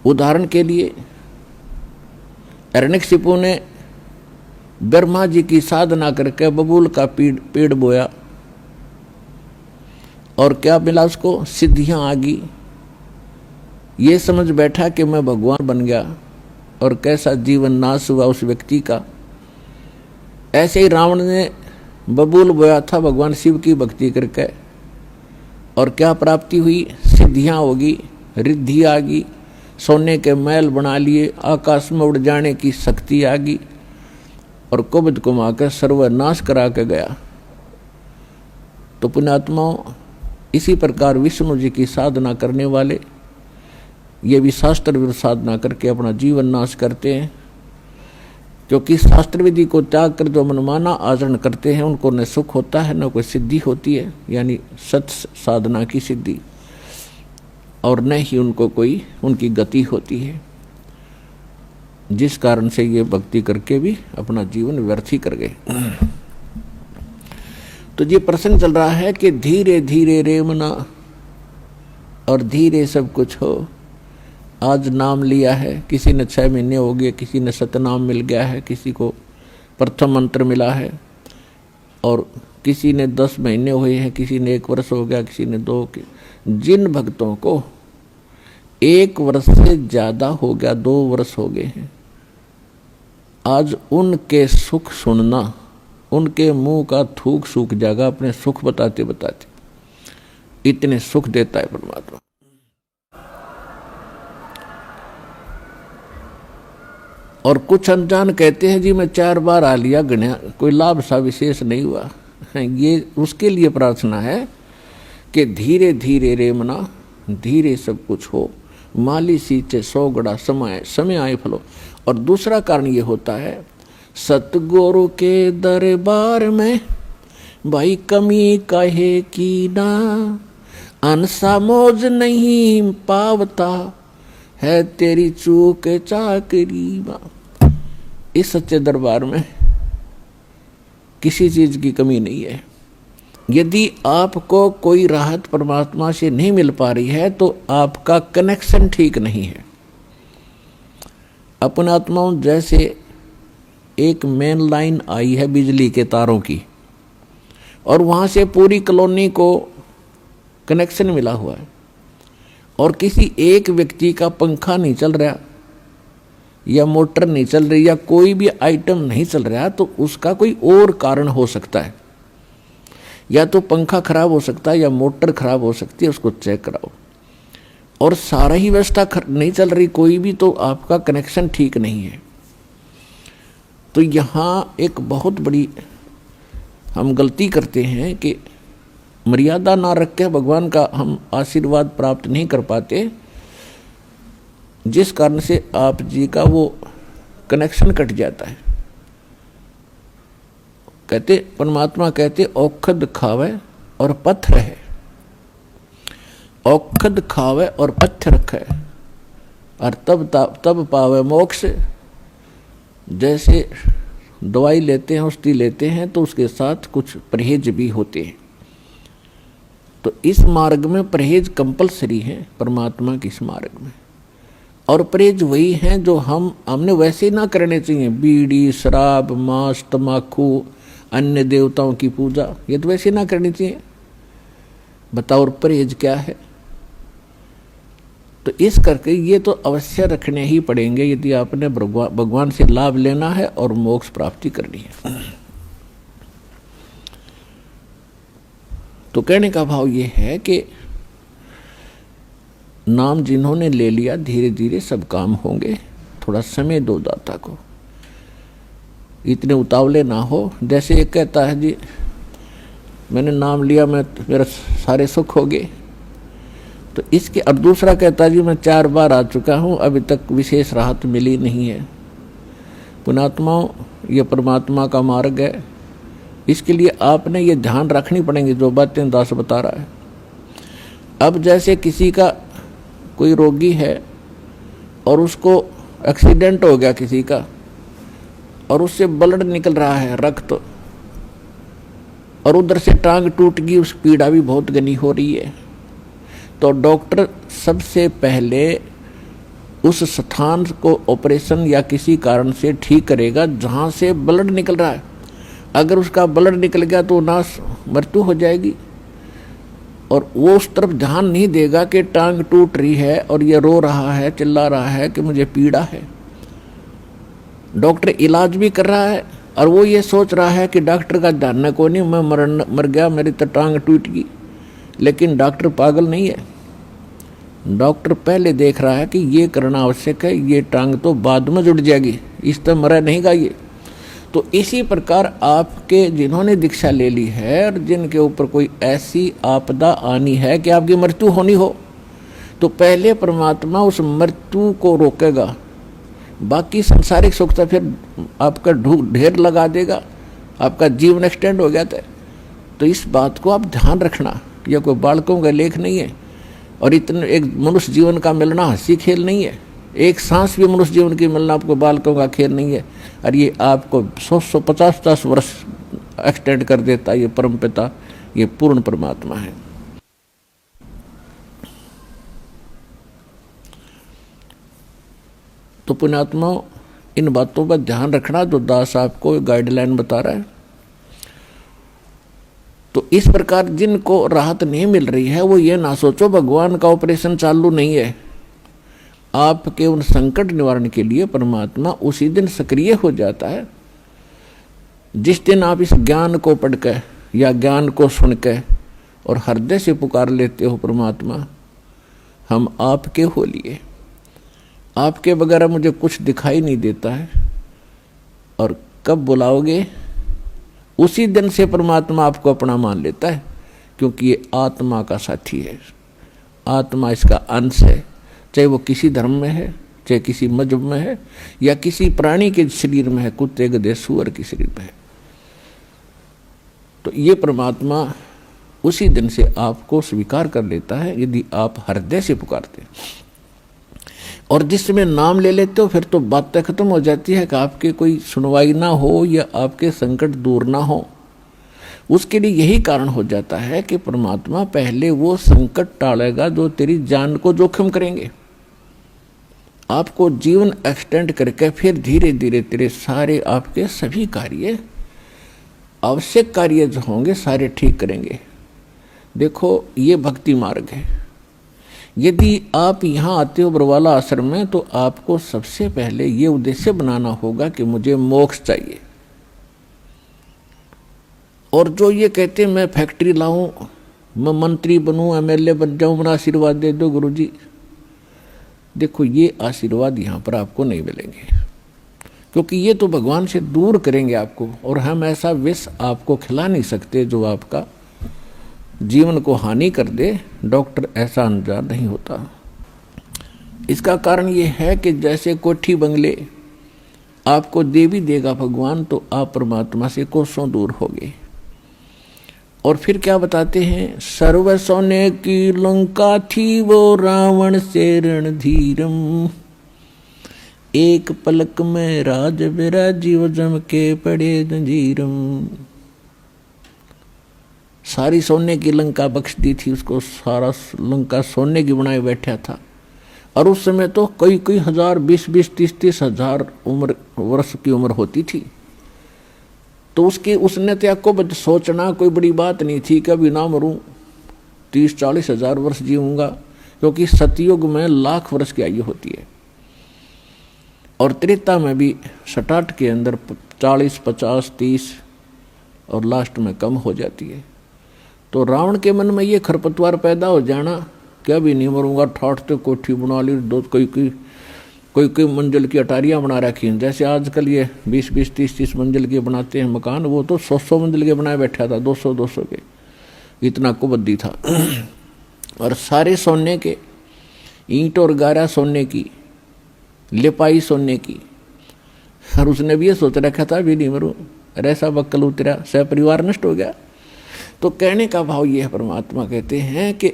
उदाहरण के लिए हिरण्यकशिपु ने ब्रह्मा जी की साधना करके बबूल का पेड़ बोया और क्या मिला उसको? सिद्धियां आ गई। ये समझ बैठा कि मैं भगवान बन गया, और कैसा जीवन नाश हुआ उस व्यक्ति का। ऐसे ही रावण ने बबूल बोया था भगवान शिव की भक्ति करके, और क्या प्राप्ति हुई? सिद्धियां होगी, रिद्धि आ गई, सोने के महल बना लिए, आकाश में उड़ जाने की शक्ति आ गई, और कुबद को माकर सर्वनाश करा के गया। तो पुण्यात्माओं, इसी प्रकार विष्णु जी की साधना करने वाले ये भी शास्त्र विरुद्ध साधना करके अपना जीवन नाश करते हैं, क्योंकि शास्त्र विधि को त्याग कर जो मनमाना आचरण करते हैं उनको न सुख होता है न कोई सिद्धि होती है, यानी सत साधना की सिद्धि, और न ही उनको कोई उनकी गति होती है, जिस कारण से ये भक्ति करके भी अपना जीवन व्यर्थ ही कर गए। तो ये प्रसंग चल रहा है कि धीरे धीरे रेमना और धीरे सब कुछ हो। आज नाम लिया है, किसी ने 6 महीने हो गए, किसी ने सतनाम मिल गया है, किसी को प्रथम मंत्र मिला है, और किसी ने 10 महीने हुए हैं, किसी ने 1 वर्ष हो गया, किसी ने 2 के। जिन भक्तों को 1 वर्ष से ज्यादा हो गया, 2 वर्ष हो गए हैं, आज उनके सुख सुनना, उनके मुंह का थूक सूख जाएगा अपने सुख बताते बताते। इतने सुख देता है परमात्मा। और कुछ अनजान कहते हैं जी मैं 4 बार आ लिया, गण्या कोई लाभ सा विशेष नहीं हुआ। ये उसके लिए प्रार्थना है कि धीरे धीरे रेमना, धीरे सब कुछ हो, माली सींचे 100 गड़ा समय, समय आए फलो। और दूसरा कारण ये होता है, सतगुरु के दरबार में भाई कमी कहे की ना, अनसा मौज नहीं पावता है तेरी चूक चाकरी। इस सच्चे दरबार में किसी चीज की कमी नहीं है। यदि आपको कोई राहत परमात्मा से नहीं मिल पा रही है तो आपका कनेक्शन ठीक नहीं है। अपने आत्माओं, जैसे एक मेन लाइन आई है बिजली के तारों की, और वहां से पूरी कॉलोनी को कनेक्शन मिला हुआ है, और किसी एक व्यक्ति का पंखा नहीं चल रहा या मोटर नहीं चल रही या कोई भी आइटम नहीं चल रहा, तो उसका कोई और कारण हो सकता है। या तो पंखा खराब हो सकता है या मोटर खराब हो सकती है, उसको चेक कराओ। और सारा ही व्यवस्था नहीं चल रही कोई भी, तो आपका कनेक्शन ठीक नहीं है। तो यहाँ एक बहुत बड़ी हम गलती करते हैं कि मर्यादा ना रख के भगवान का हम आशीर्वाद प्राप्त नहीं कर पाते, जिस कारण से आप जी का वो कनेक्शन कट जाता है। कहते परमात्मा कहते औखद खावे और पत्थर है, औखद खावे और पत्थर रखे, और तब पावे मोक्ष। जैसे दवाई लेते हैं, औषधि लेते हैं, तो उसके साथ कुछ परहेज भी होते हैं। तो इस मार्ग में परहेज कंपलसरी है परमात्मा के इस मार्ग में। और परहेज वही हैं जो हमने वैसे ना करने चाहिए। बीड़ी, शराब, मांस, तम्बाकू, अन्य देवताओं की पूजा, ये तो वैसे ना करनी चाहिए। बताओ और परहेज क्या है? तो इस करके ये तो अवश्य रखने ही पड़ेंगे यदि आपने भगवान से लाभ लेना है और मोक्ष प्राप्ति करनी है। तो कहने का भाव ये है कि नाम जिन्होंने ले लिया धीरे धीरे सब काम होंगे। थोड़ा समय दो दाता को, इतने उतावले ना हो। जैसे एक कहता है जी मैंने नाम लिया, मैं मेरा सारे सुख हो गए, तो इसके। और दूसरा कहता है जी मैं 4 बार आ चुका हूँ, अभी तक विशेष राहत मिली नहीं है। पुण्यात्माओं, ये परमात्मा का मार्ग है, इसके लिए आपने ये ध्यान रखनी पड़ेंगी जो बातें दास बता रहा है। अब जैसे किसी का कोई रोगी है और उसको एक्सीडेंट हो गया किसी का, और उससे ब्लड निकल रहा है, रक्त, और उधर से टांग टूट गई, उस पीड़ा भी बहुत घनी हो रही है, तो डॉक्टर सबसे पहले उस स्थान को ऑपरेशन या किसी कारण से ठीक करेगा जहाँ से ब्लड निकल रहा है। अगर उसका ब्लड निकल गया तो मृत्यु हो जाएगी, और वो उस तरफ ध्यान नहीं देगा कि टांग टूट रही है और ये रो रहा है, चिल्ला रहा है कि मुझे पीड़ा है। डॉक्टर इलाज भी कर रहा है और वो ये सोच रहा है कि डॉक्टर का ध्यान को नहीं, मैं मर गया, मेरी तो टांग टूट गई। लेकिन डॉक्टर पागल नहीं है, डॉक्टर पहले देख रहा है कि ये करना आवश्यक है, ये टांग तो बाद में जुड़ जाएगी, इस तरह मरा नहीं गा ये। तो इसी प्रकार आपके जिन्होंने दीक्षा ले ली है और जिनके ऊपर कोई ऐसी आपदा आनी है कि आपकी मृत्यु होनी हो, तो पहले परमात्मा उस मृत्यु को रोकेगा, बाकी संसारिक सुख तो फिर आपका ढेर लगा देगा, आपका जीवन एक्सटेंड हो गया था। तो इस बात को आप ध्यान रखना, यह कोई बालकों का लेख नहीं है, और इतने एक मनुष्य जीवन का मिलना हंसी खेल नहीं है, एक सांस भी मनुष्य जीवन की मिलना आपको बालकों का खेल नहीं है। और ये आपको 100-150 वर्ष एक्सटेंड कर देता है ये परमपिता, ये पूर्ण परमात्मा है। तो पुण्यात्मा, इन बातों पर ध्यान रखना जो दास आपको गाइडलाइन बता रहा है। तो इस प्रकार जिनको राहत नहीं मिल रही है वो ये ना सोचो भगवान का ऑपरेशन चालू नहीं है। आपके उन संकट निवारण के लिए परमात्मा उसी दिन सक्रिय हो जाता है जिस दिन आप इस ज्ञान को पढ़कर या ज्ञान को सुनकर और हृदय से पुकार लेते हो, परमात्मा हम आपके हो लिए, आपके बगैर मुझे कुछ दिखाई नहीं देता है। और कब बुलाओगे, उसी दिन से परमात्मा आपको अपना मान लेता है, क्योंकि ये आत्मा का साथी है, आत्मा इसका अंश है। चाहे वो किसी धर्म में है, चाहे किसी मजहब में है, या किसी प्राणी के शरीर में है, कुत्ते गधे सूअर के शरीर में है। तो ये परमात्मा उसी दिन से आपको स्वीकार कर लेता है यदि आप हृदय से पुकारते। और जिस समय नाम ले लेते हो फिर तो बातें खत्म हो जाती है कि आपके कोई सुनवाई ना हो या आपके संकट दूर ना हो। उसके लिए यही कारण हो जाता है कि परमात्मा पहले वो संकट टालेगा जो तेरी जान को जोखिम करेंगे, आपको जीवन एक्सटेंड करके फिर धीरे धीरे तेरे सारे आपके सभी कार्य, आवश्यक कार्य जो होंगे सारे ठीक करेंगे। देखो ये भक्ति मार्ग है। यदि आप यहाँ आते हो बरवाला आश्रम में तो आपको सबसे पहले ये उद्देश्य बनाना होगा कि मुझे मोक्ष चाहिए। और जो ये कहते मैं फैक्ट्री लाऊं, मैं मंत्री बनूं, एमएलए बन जाऊं, मेरा आशीर्वाद दे दो गुरुजी, देखो ये आशीर्वाद यहाँ पर आपको नहीं मिलेंगे, क्योंकि ये तो भगवान से दूर करेंगे आपको। और हम ऐसा विष आपको खिला नहीं सकते जो आपका जीवन को हानि कर दे। डॉक्टर ऐसा अनजान नहीं होता। इसका कारण ये है कि जैसे कोठी बंगले आपको दे भी देगा भगवान, तो आप परमात्मा से कोसों दूर हो गए। और फिर क्या बताते हैं, सर्व सोने की लंका थी वो रावण से रणधीरम, एक पलक में राज विराजीव जम के पड़े जंजीरम। सारी सोने की लंका बख्श दी थी उसको, सारा लंका सोने की बनाए बैठा था। और उस समय तो कई हजार, 20-20, 30-30 हजार वर्ष की उम्र होती थी। तो उसने तो आपको सोचना कोई बड़ी बात नहीं थी कि अभी ना मरूं, 30-40 हजार वर्ष जीऊंगा, क्योंकि सतयुग में लाख वर्ष की आयु होती है और त्रेता में भी 67 के अंदर 40, 50, 30 और लास्ट में कम हो जाती है। तो रावण के मन में ये खरपतवार पैदा हो जाना क्या भी नहीं मरूंगा, ठाठ तो कोठी बना ली, दो कोई मंजिल की अटारियाँ बना रखी हैं। जैसे आजकल ये 20-20, 30-30 मंजिल के बनाते हैं मकान, वो तो 100-100 मंजिल के बनाए बैठा था, 200-200 के, इतना कुबद्दी था। और सारे सोने के, ईंट और गारा सोने की, लिपाई सोने की। और उसने भी ये सोच रखा था भी नहीं मरूं, और ऐसा बक्कल उतरा, सह परिवार नष्ट हो गया। तो कहने का भाव ये है, परमात्मा कहते हैं कि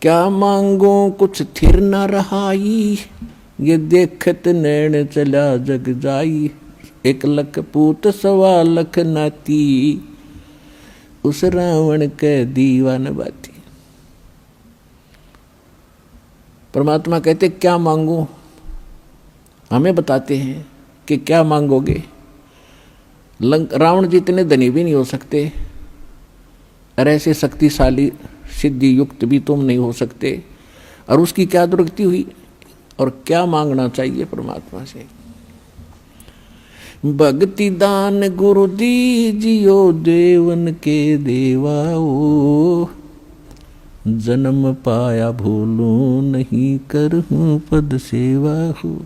क्या मांगो कुछ थिर न रहाई, ये देखत नैन चला जग जाई। 1 लख पूत 1.25 लाख नाती, उस रावण के दीवान बाती। परमात्मा कहते क्या मांगो, हमें बताते हैं कि क्या मांगोगे। रावण जितने धनी भी नहीं हो सकते, और ऐसे शक्तिशाली सिद्धि युक्त भी तुम नहीं हो सकते। और उसकी क्या दुर्गति हुई, और क्या मांगना चाहिए परमात्मा से। भक्ति दान गुरु दीजियो, देवन के देवाओ, जन्म पाया भूलूं नहीं, करहूं पद सेवा हो।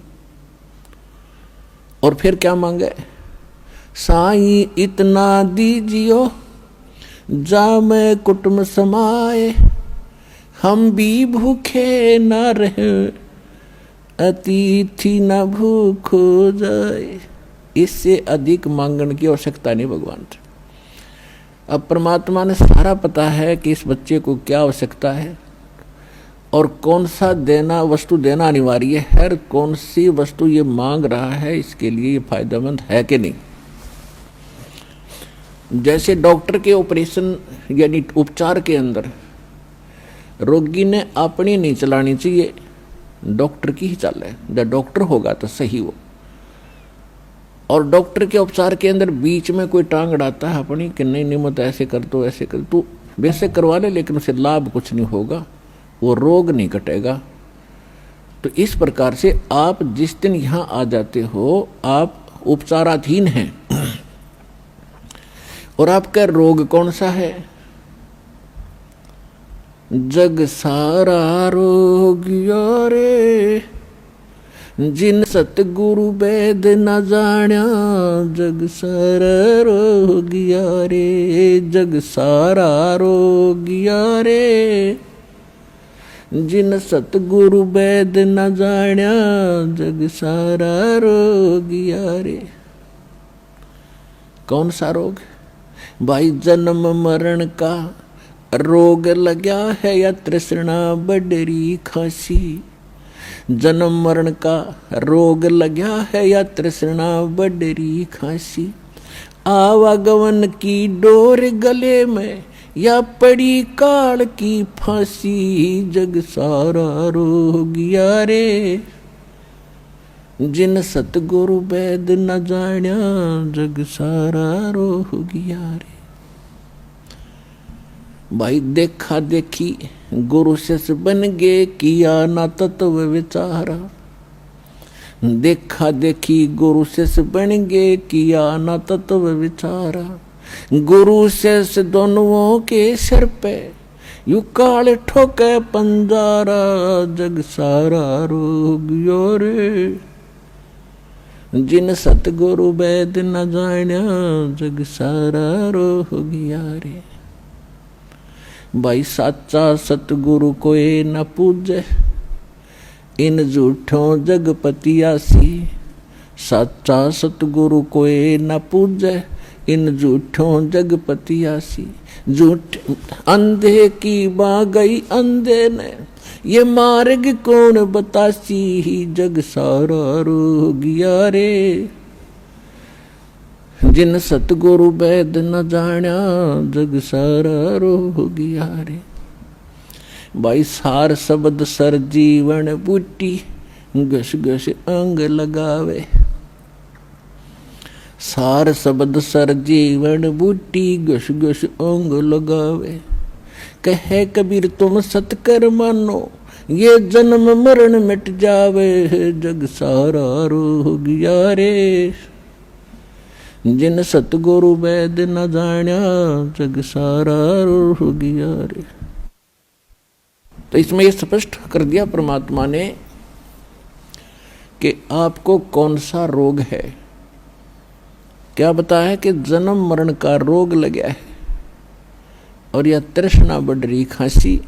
और फिर क्या मांगे, साईं इतना दीजियो, जा मैं कुटुंब समाए, हम भी भूखे न रहे, अतिथि न भूख हो जाए। इससे अधिक मांगने की आवश्यकता नहीं भगवान से। अब परमात्मा ने सारा पता है कि इस बच्चे को क्या आवश्यकता है और कौन सा देना वस्तु देना अनिवार्य है, और कौन सी वस्तु ये मांग रहा है, इसके लिए ये फायदेमंद है कि नहीं। जैसे डॉक्टर के ऑपरेशन यानी उपचार के अंदर रोगी ने अपनी नहीं चलानी चाहिए, डॉक्टर की ही चले। जब डॉक्टर होगा तो सही हो। और डॉक्टर के उपचार के अंदर बीच में कोई टांग अड़ाता है अपनी कि नहीं नहीं मत ऐसे कर दो, ऐसे कर दो, वैसे करवा ले, लेकिन उसे लाभ कुछ नहीं होगा, वो रोग नहीं कटेगा। तो इस प्रकार से आप जिस दिन यहाँ आ जाते हो, आप उपचाराधीन हैं। और आपका रोग कौन सा है, जग सारा रोग यारे, जिन सतगुरु वेद न जाण्या, जग सारा रोग यारे। जग सारा रोग यारे, जिन सतगुरु वेद न जाण्या, जग सारा रोग यारे। कौन सा रोग भाई, जन्म मरण का रोग लगा है, या तृष्णा बडरी खांसी। जन्म मरण का रोग लगा है, या तृष्णा बडरी खांसी। आवागमन की डोर गले में, या पड़ी काल की फांसी। जग सारा रोग यारे, जिन सतगुरु वेद न जाण्या, जग सारा रोग यारे। भाई देखा देखी गुरु शिष्य बन गे, किया ना तत्व विचारा। देखा देखी गुरु शिष्य बन गे, किया ना तत्व विचारा। गुरु शिष्य दोनों के सिर पे, यू काल ठोके पंजारा। जग सारा रोग यारे, जिन सतगुरु वेद न जाण्या, जग सारा रोग यारे। भाई साचा सतगुरु कोई न पूजे, इन झूठों जगपतियासी। साचा सतगुरु कोई न पूजे, इन झूठों जगपतियासी। झूठ अंधे की बा गई अंधे ने, ये मार्ग कौन बतासी। जग सारा रोग यारे, जिन सतगुरु वेद न जाण्या, जग सारा रोग यारे। भाई सार शब्द सर जीवन बूटी, घस घस अंग लगावे। सार शब्द सर जीवन बूटी, घस घस अंग लगावे। कहे कबीर तुम सतकर मानो, ये जन्म मरण मिट जावे। जग सारा रोग यारे, जिन सतगुरु वेद न जाण्या, जग सारा रोग यारे। तो इसमें यह स्पष्ट कर दिया परमात्मा ने कि आपको कौन सा रोग है। क्या बताया है कि जन्म मरण का रोग लगा है, और यह तृष्णा बढ़ रही, खांसी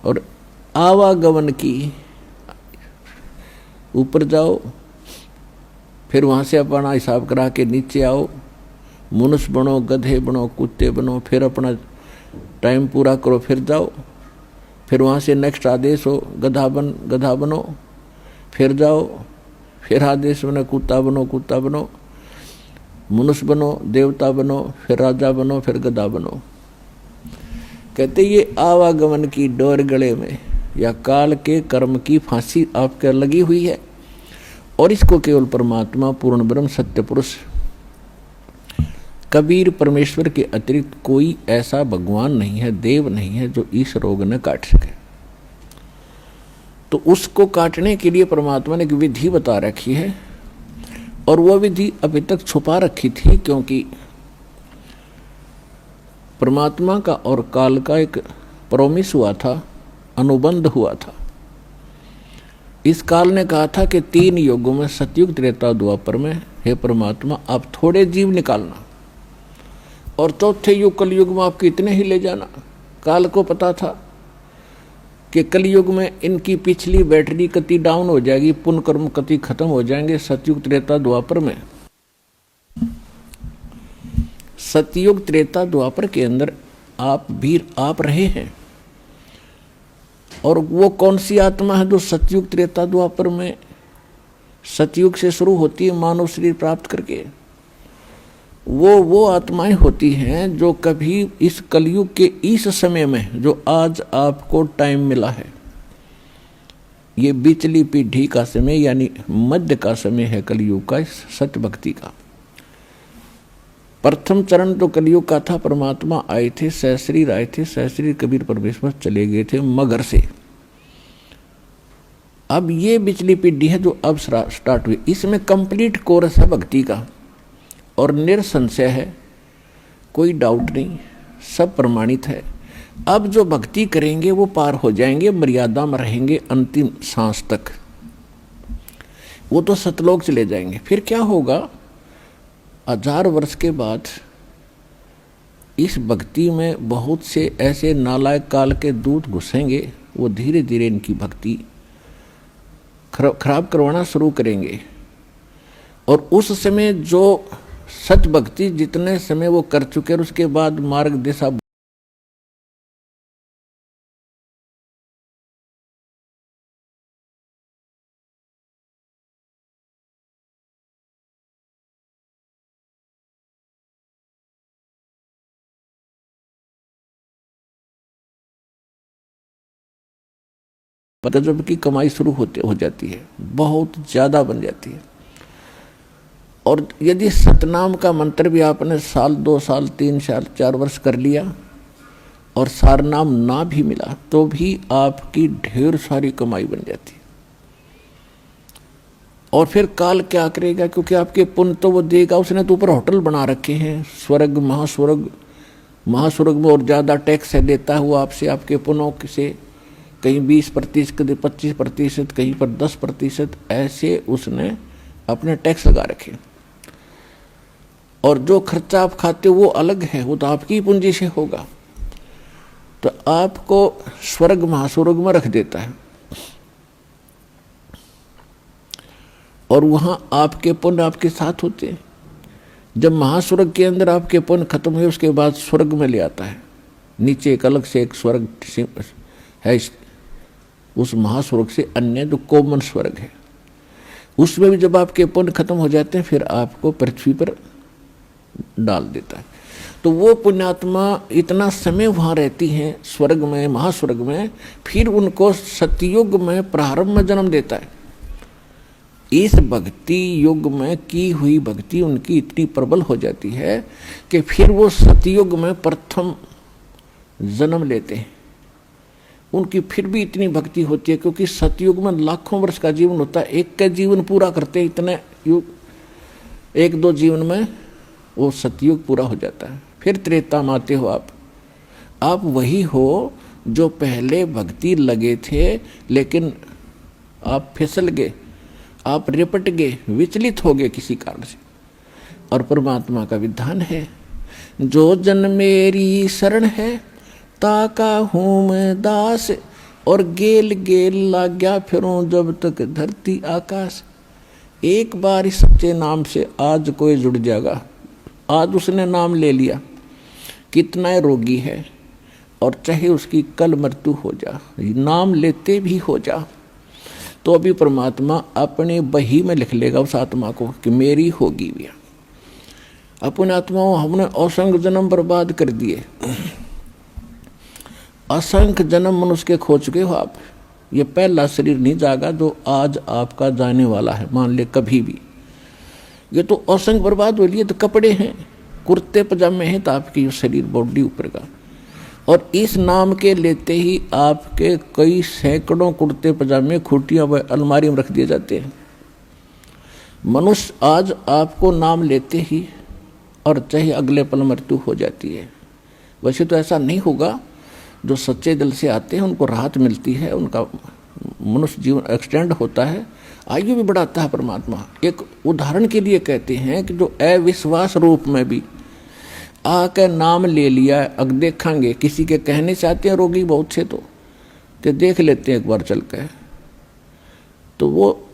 और आवागमन की। ऊपर जाओ, फिर वहाँ से अपना हिसाब करा के नीचे आओ, मनुष्य बनो, गधे बनो, कुत्ते बनो, फिर अपना टाइम पूरा करो, फिर जाओ, फिर वहाँ से नेक्स्ट आदेश हो गधा बनो, फिर जाओ, फिर आदेश बनो कुत्ता बनो, मनुष्य बनो, देवता बनो, फिर राजा बनो, फिर गधा बनो। कहते ये आवागमन की डोर गले में या काल के कर्म की फांसी आपके लगी हुई है, और इसको केवल परमात्मा पूर्ण ब्रह्म सत्य पुरुष कबीर परमेश्वर के अतिरिक्त कोई ऐसा भगवान नहीं है, देव नहीं है जो इस रोग ने काट सके। तो उसको काटने के लिए परमात्मा ने एक विधि बता रखी है, और वह विधि अभी तक छुपा रखी थी, क्योंकि परमात्मा का और काल का एक प्रोमिस हुआ था, अनुबंध हुआ था। इस काल ने कहा था कि 3 युगों में, सतयुग, त्रेता, द्वापर में, हे परमात्मा आप थोड़े जीव निकालना, और चौथे युग कलयुग में आपके इतने ही ले जाना। काल को पता था कि कलयुग में इनकी पिछली बैटरी कति डाउन हो जाएगी, पुण्य कर्म कति खत्म हो जाएंगे। सतयुग, त्रेता, द्वापर में, सतयुग, त्रेता, द्वापर के अंदर आप रहे हैं, और वो कौन सी आत्मा है जो सतयुग, त्रेता, द्वापर में, सतयुग से शुरू होती है मानव शरीर प्राप्त करके, वो आत्माएं होती हैं जो कभी इस कलयुग के इस समय में, जो आज आपको टाइम मिला है, ये बिचली पीढ़ी का समय यानी मध्य का समय है कलयुग का, सत्य भक्ति का। प्रथम चरण तो कलयुग का था, परमात्मा आए थे, सहस्रीर आए थे, सहस्रीर कबीर परमेश्वर चले गए थे मगर से। अब ये बिचली पीढ़ी है जो अब स्टार्ट हुई, इसमें कंप्लीट कोर्स है भक्ति का, और निरसंशय है, कोई डाउट नहीं, सब प्रमाणित है। अब जो भक्ति करेंगे वो पार हो जाएंगे, मर्यादा में रहेंगे अंतिम सांस तक, वो तो सतलोक चले जाएंगे। फिर क्या होगा, 1000 वर्ष के बाद इस भक्ति में बहुत से ऐसे नालायक काल के दूत घुसेंगे, वो धीरे धीरे इनकी भक्ति खराब करवाना शुरू करेंगे, और उस समय जो सच भक्ति जितने समय वो कर चुके हैं, उसके बाद मार्ग दिशा गजब की कमाई शुरू हो जाती है, बहुत ज्यादा बन जाती है। और यदि सतनाम का मंत्र भी आपने 1 साल 2 साल 3 साल 4 वर्ष कर लिया और सारनाम ना भी मिला, तो भी आपकी ढेर सारी कमाई बन जाती है। और फिर काल क्या करेगा, क्योंकि आपके पुण्य तो वो देगा, उसने तो ऊपर होटल बना रखे हैं, स्वर्ग महास्वर्ग में, और ज़्यादा टैक्स लेता है वो आपसे, आपके पुण्यों से, कहीं 20%, कहीं 25%, कहीं पर 10%, ऐसे उसने अपने टैक्स लगा रखे। और जो खर्चा आप खाते हो वो अलग है, वो तो आपकी पूंजी से होगा, तो आपको स्वर्ग महास्वर्ग में रख देता है, और वहां आपके पुण्य आपके साथ होते हैं। जब महास्वर्ग के अंदर आपके पुण्य खत्म हुए, उसके बाद स्वर्ग में ले आता है, नीचे एक अलग से एक स्वर्ग है, उस महास्वर्ग से अन्य जो कॉमन स्वर्ग है, उसमें भी जब आपके पुण्य खत्म हो जाते हैं, फिर आपको पृथ्वी पर डाल देता है। तो वो पुण्यात्मा इतना समय वहाँ रहती हैं स्वर्ग में, महास्वर्ग में, फिर उनको सतयुग में प्रारंभ में जन्म देता है। इस भक्ति युग में की हुई भक्ति उनकी इतनी प्रबल हो जाती है कि फिर वो सतयुग में प्रथम जन्म लेते हैं। उनकी फिर भी इतनी भक्ति होती है, क्योंकि सतयुग में लाखों वर्ष का जीवन होता है, एक का जीवन पूरा करते इतने युग, 1-2 जीवन में वो सतयुग पूरा हो जाता है। फिर त्रेता में आते हो आप वही हो जो पहले भक्ति लगे थे, लेकिन आप फिसल गए, आप रिपट गए, विचलित हो गए किसी कारण से। और परमात्मा का विधान है, जो जन मेरी शरण है ताका हूँ मैं दास, और गेल गेल लाग्या फिरूं जब तक धरती आकाश। एक बार इस सच्चे नाम से आज कोई जुड़ जाएगा, आज उसने नाम ले लिया, कितना रोगी है और चाहे उसकी कल मृत्यु हो जा, नाम लेते भी हो जा, तो अभी परमात्मा अपने बही में लिख लेगा उस आत्मा को कि मेरी होगी भी। अपने आत्माओं हमने असंख्य जन्म बर्बाद कर दिए, असंख्य जन्म मनुष्य के खो चुके हो आप। ये पहला शरीर नहीं जागा जो आज आपका जाने वाला है, मान ले कभी भी। ये तो असंख्य बर्बाद हो लिए, तो कपड़े हैं, कुर्ते पजामे हैं, तो आपकी ये शरीर बॉडी ऊपर का। और इस नाम के लेते ही आपके कई सैकड़ों कुर्ते पजामे खूटियां व अलमारी में रख दिए जाते हैं। मनुष्य आज आपको नाम लेते ही और चाहे अगले पल मृत्यु हो जाती है। वैसे तो ऐसा नहीं होगा, जो सच्चे दिल से आते हैं उनको राहत मिलती है, उनका मनुष्य जीवन एक्सटेंड होता है, आयु भी बढ़ाता है परमात्मा। एक उदाहरण के लिए कहते हैं कि जो अविश्वास रूप में भी आकर नाम ले लिया, अग देखेंगे किसी के कहने से आते हैं रोगी बहुत से, तो कि देख लेते हैं एक बार चल के, तो वो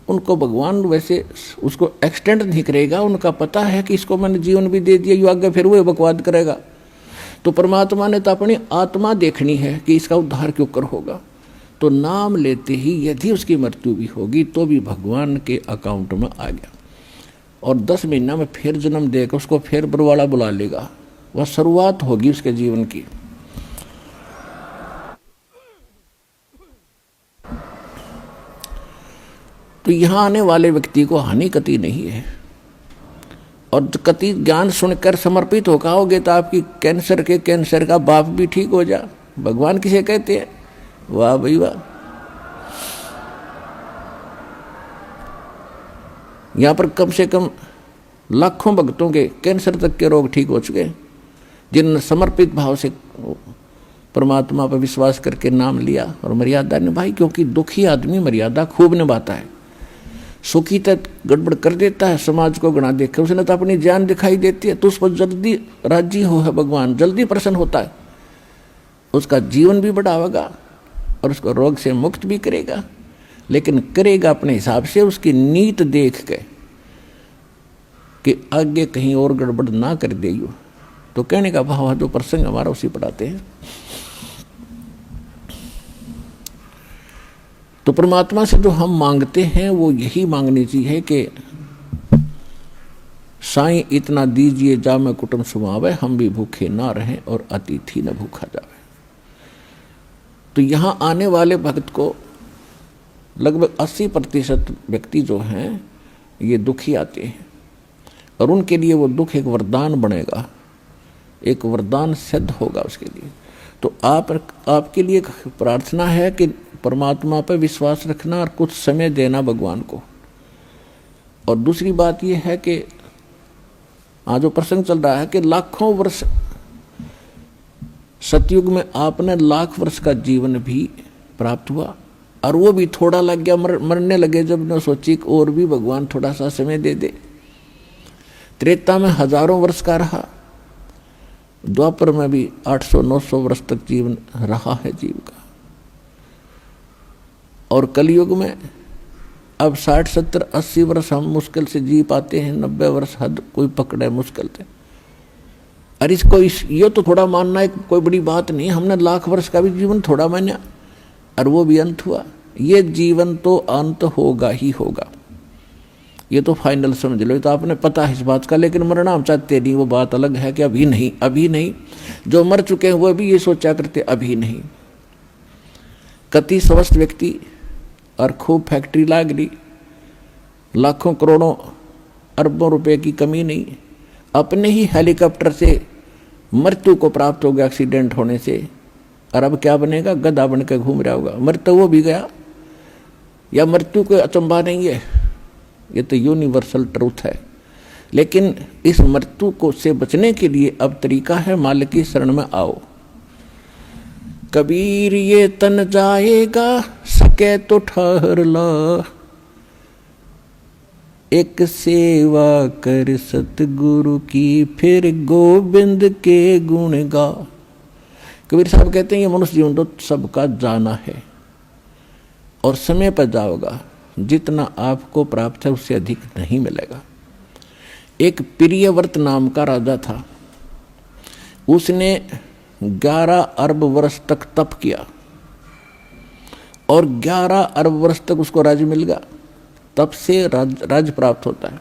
उनको भगवान वैसे उसको एक्सटेंड नहीं करेगा। उनका पता है कि इसको मैंने जीवन भी दे दिया, यू आगे फिर वो बकवाद करेगा। तो परमात्मा ने तो अपनी आत्मा देखनी है कि इसका उद्धार क्यों कर होगा। तो नाम लेते ही यदि उसकी मृत्यु भी होगी तो भी भगवान के अकाउंट में आ गया, और 10 महीना में फिर जन्म देकर उसको फिर बरवाला बुला लेगा। वह शुरुआत होगी उसके जीवन की। तो यहाँ आने वाले व्यक्ति को हानि कति नहीं है, और कति ज्ञान सुनकर समर्पित होकर आओगे तो आपकी कैंसर का बाप भी ठीक हो जा। भगवान किसे कहते हैं? वाह भाई वाह। यहाँ पर कम से कम लाखों भक्तों के कैंसर तक के रोग ठीक हो चुके हैं, जिन्होंने समर्पित भाव से परमात्मा पर विश्वास करके नाम लिया और मर्यादा निभाई। क्योंकि दुखी आदमी मर्यादा खूब निभाता है, सुखी तक गड़बड़ कर देता है, समाज को गणा देकर उसने तो अपनी जान दिखाई देती है, तो उस पर जल्दी राजी हो है भगवान, जल्दी प्रसन्न होता है, उसका जीवन भी बढ़ावेगा और उसको रोग से मुक्त भी करेगा। लेकिन करेगा अपने हिसाब से, उसकी नीत देख के कि आगे कहीं और गड़बड़ ना कर दे। तो कहने का भाव है, जो प्रसंग हमारा उसी पढ़ाते हैं। तो परमात्मा से जो हम मांगते हैं वो यही मांगनी चाहिए कि साईं इतना दीजिए जा मैं कुटुंब सुमावे, हम भी भूखे ना रहें और अतिथि न भूखा जावे। तो यहाँ आने वाले भक्त को लगभग 80% व्यक्ति जो हैं ये दुखी आते हैं, और उनके लिए वो दुख एक वरदान बनेगा, एक वरदान सिद्ध होगा उसके लिए। तो आपके लिए प्रार्थना है कि परमात्मा पर विश्वास रखना और कुछ समय देना भगवान को। और दूसरी बात यह है कि आज जो प्रसंग चल रहा है कि लाखों वर्ष सतयुग में आपने लाख वर्ष का जीवन भी प्राप्त हुआ, और वो भी थोड़ा लग गया, मरने लगे जब न सोची और भी भगवान थोड़ा सा समय दे दे। त्रेता में हजारों वर्ष का रहा, द्वापर में भी 800-900 वर्ष तक जीवन रहा है जीव का, और कलयुग में अब 60-70-80 वर्ष हम मुश्किल से जी पाते हैं, 90 वर्ष हद कोई पकड़े मुश्किल से। अरे इसको ये तो थोड़ा मानना है कोई बड़ी बात नहीं, हमने लाख वर्ष का भी जीवन थोड़ा माना और वो भी अंत हुआ। ये जीवन तो अंत होगा ही होगा, ये तो फाइनल समझ लो, तो आपने पता है इस बात का। लेकिन मरना हम चाहते नहीं, वो बात अलग है कि अभी नहीं, अभी नहीं। जो मर चुके हैं वो भी ये सोचा करते अभी नहीं। कति स्वस्थ व्यक्ति और खूब फैक्ट्री लाग रही, लाखों करोड़ों अरबों रुपए की कमी नहीं, अपने ही हेलीकॉप्टर से मृत्यु को प्राप्त हो गया एक्सीडेंट होने से, और अब क्या बनेगा? गधा बन के घूम रहा होगा। मृत्यु वो भी गया, या मृत्यु कोई अचंभा नहीं है, ये तो यूनिवर्सल ट्रूथ है। लेकिन इस मृत्यु को से बचने के लिए अब तरीका है, मालिक की शरण में आओ। कबीर ये तन जाएगा, सके तो ठहर ला, एक सेवा कर सतगुरु की, फिर गोविंद के गुण गा। कबीर साहब कहते हैं ये मनुष्य जीवन तो सबका जाना है और समय पर जाओगा, जितना आपको प्राप्त है उससे अधिक नहीं मिलेगा। एक प्रियव्रत नाम का राजा था, उसने 11 अरब वर्ष तक तप किया और 11 अरब वर्ष तक उसको राज्य मिल गया। तप से राज्य प्राप्त होता है।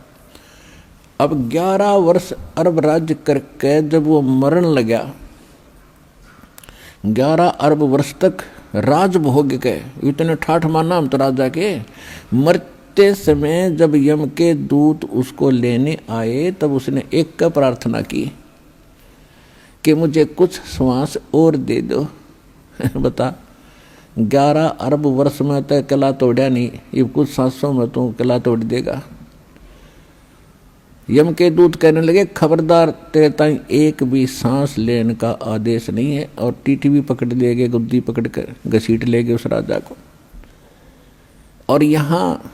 अब 11 वर्ष अरब राज्य करके जब वो मरण लगा, 11 अरब वर्ष तक राज भोग के, इतने ठाठ माना हम तो राजा के। मरते समय जब यम के दूत उसको लेने आए तब उसने एक का प्रार्थना की कि मुझे कुछ श्वास और दे दो। बता, 11 अरब वर्ष में तो किला तोड़ा नहीं, ये कुछ सांसों में तो किला तोड़ देगा। यम के दूत कहने लगे खबरदार, तेरे ताई एक भी सांस लेने का आदेश नहीं है, और टीटी भी पकड़ लेगे, गुद्दी पकड़ कर घसीट लेगे उस राजा को। और यहाँ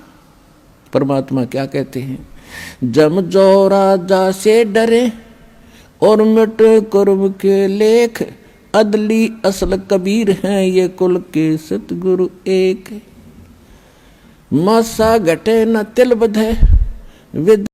परमात्मा क्या कहते हैं, जम जो राजा से डरे और मिट कर्म के लेख, अदली असल कबीर हैं ये कुल के सतगुरु एक। मासा घटे न तिल बधे विद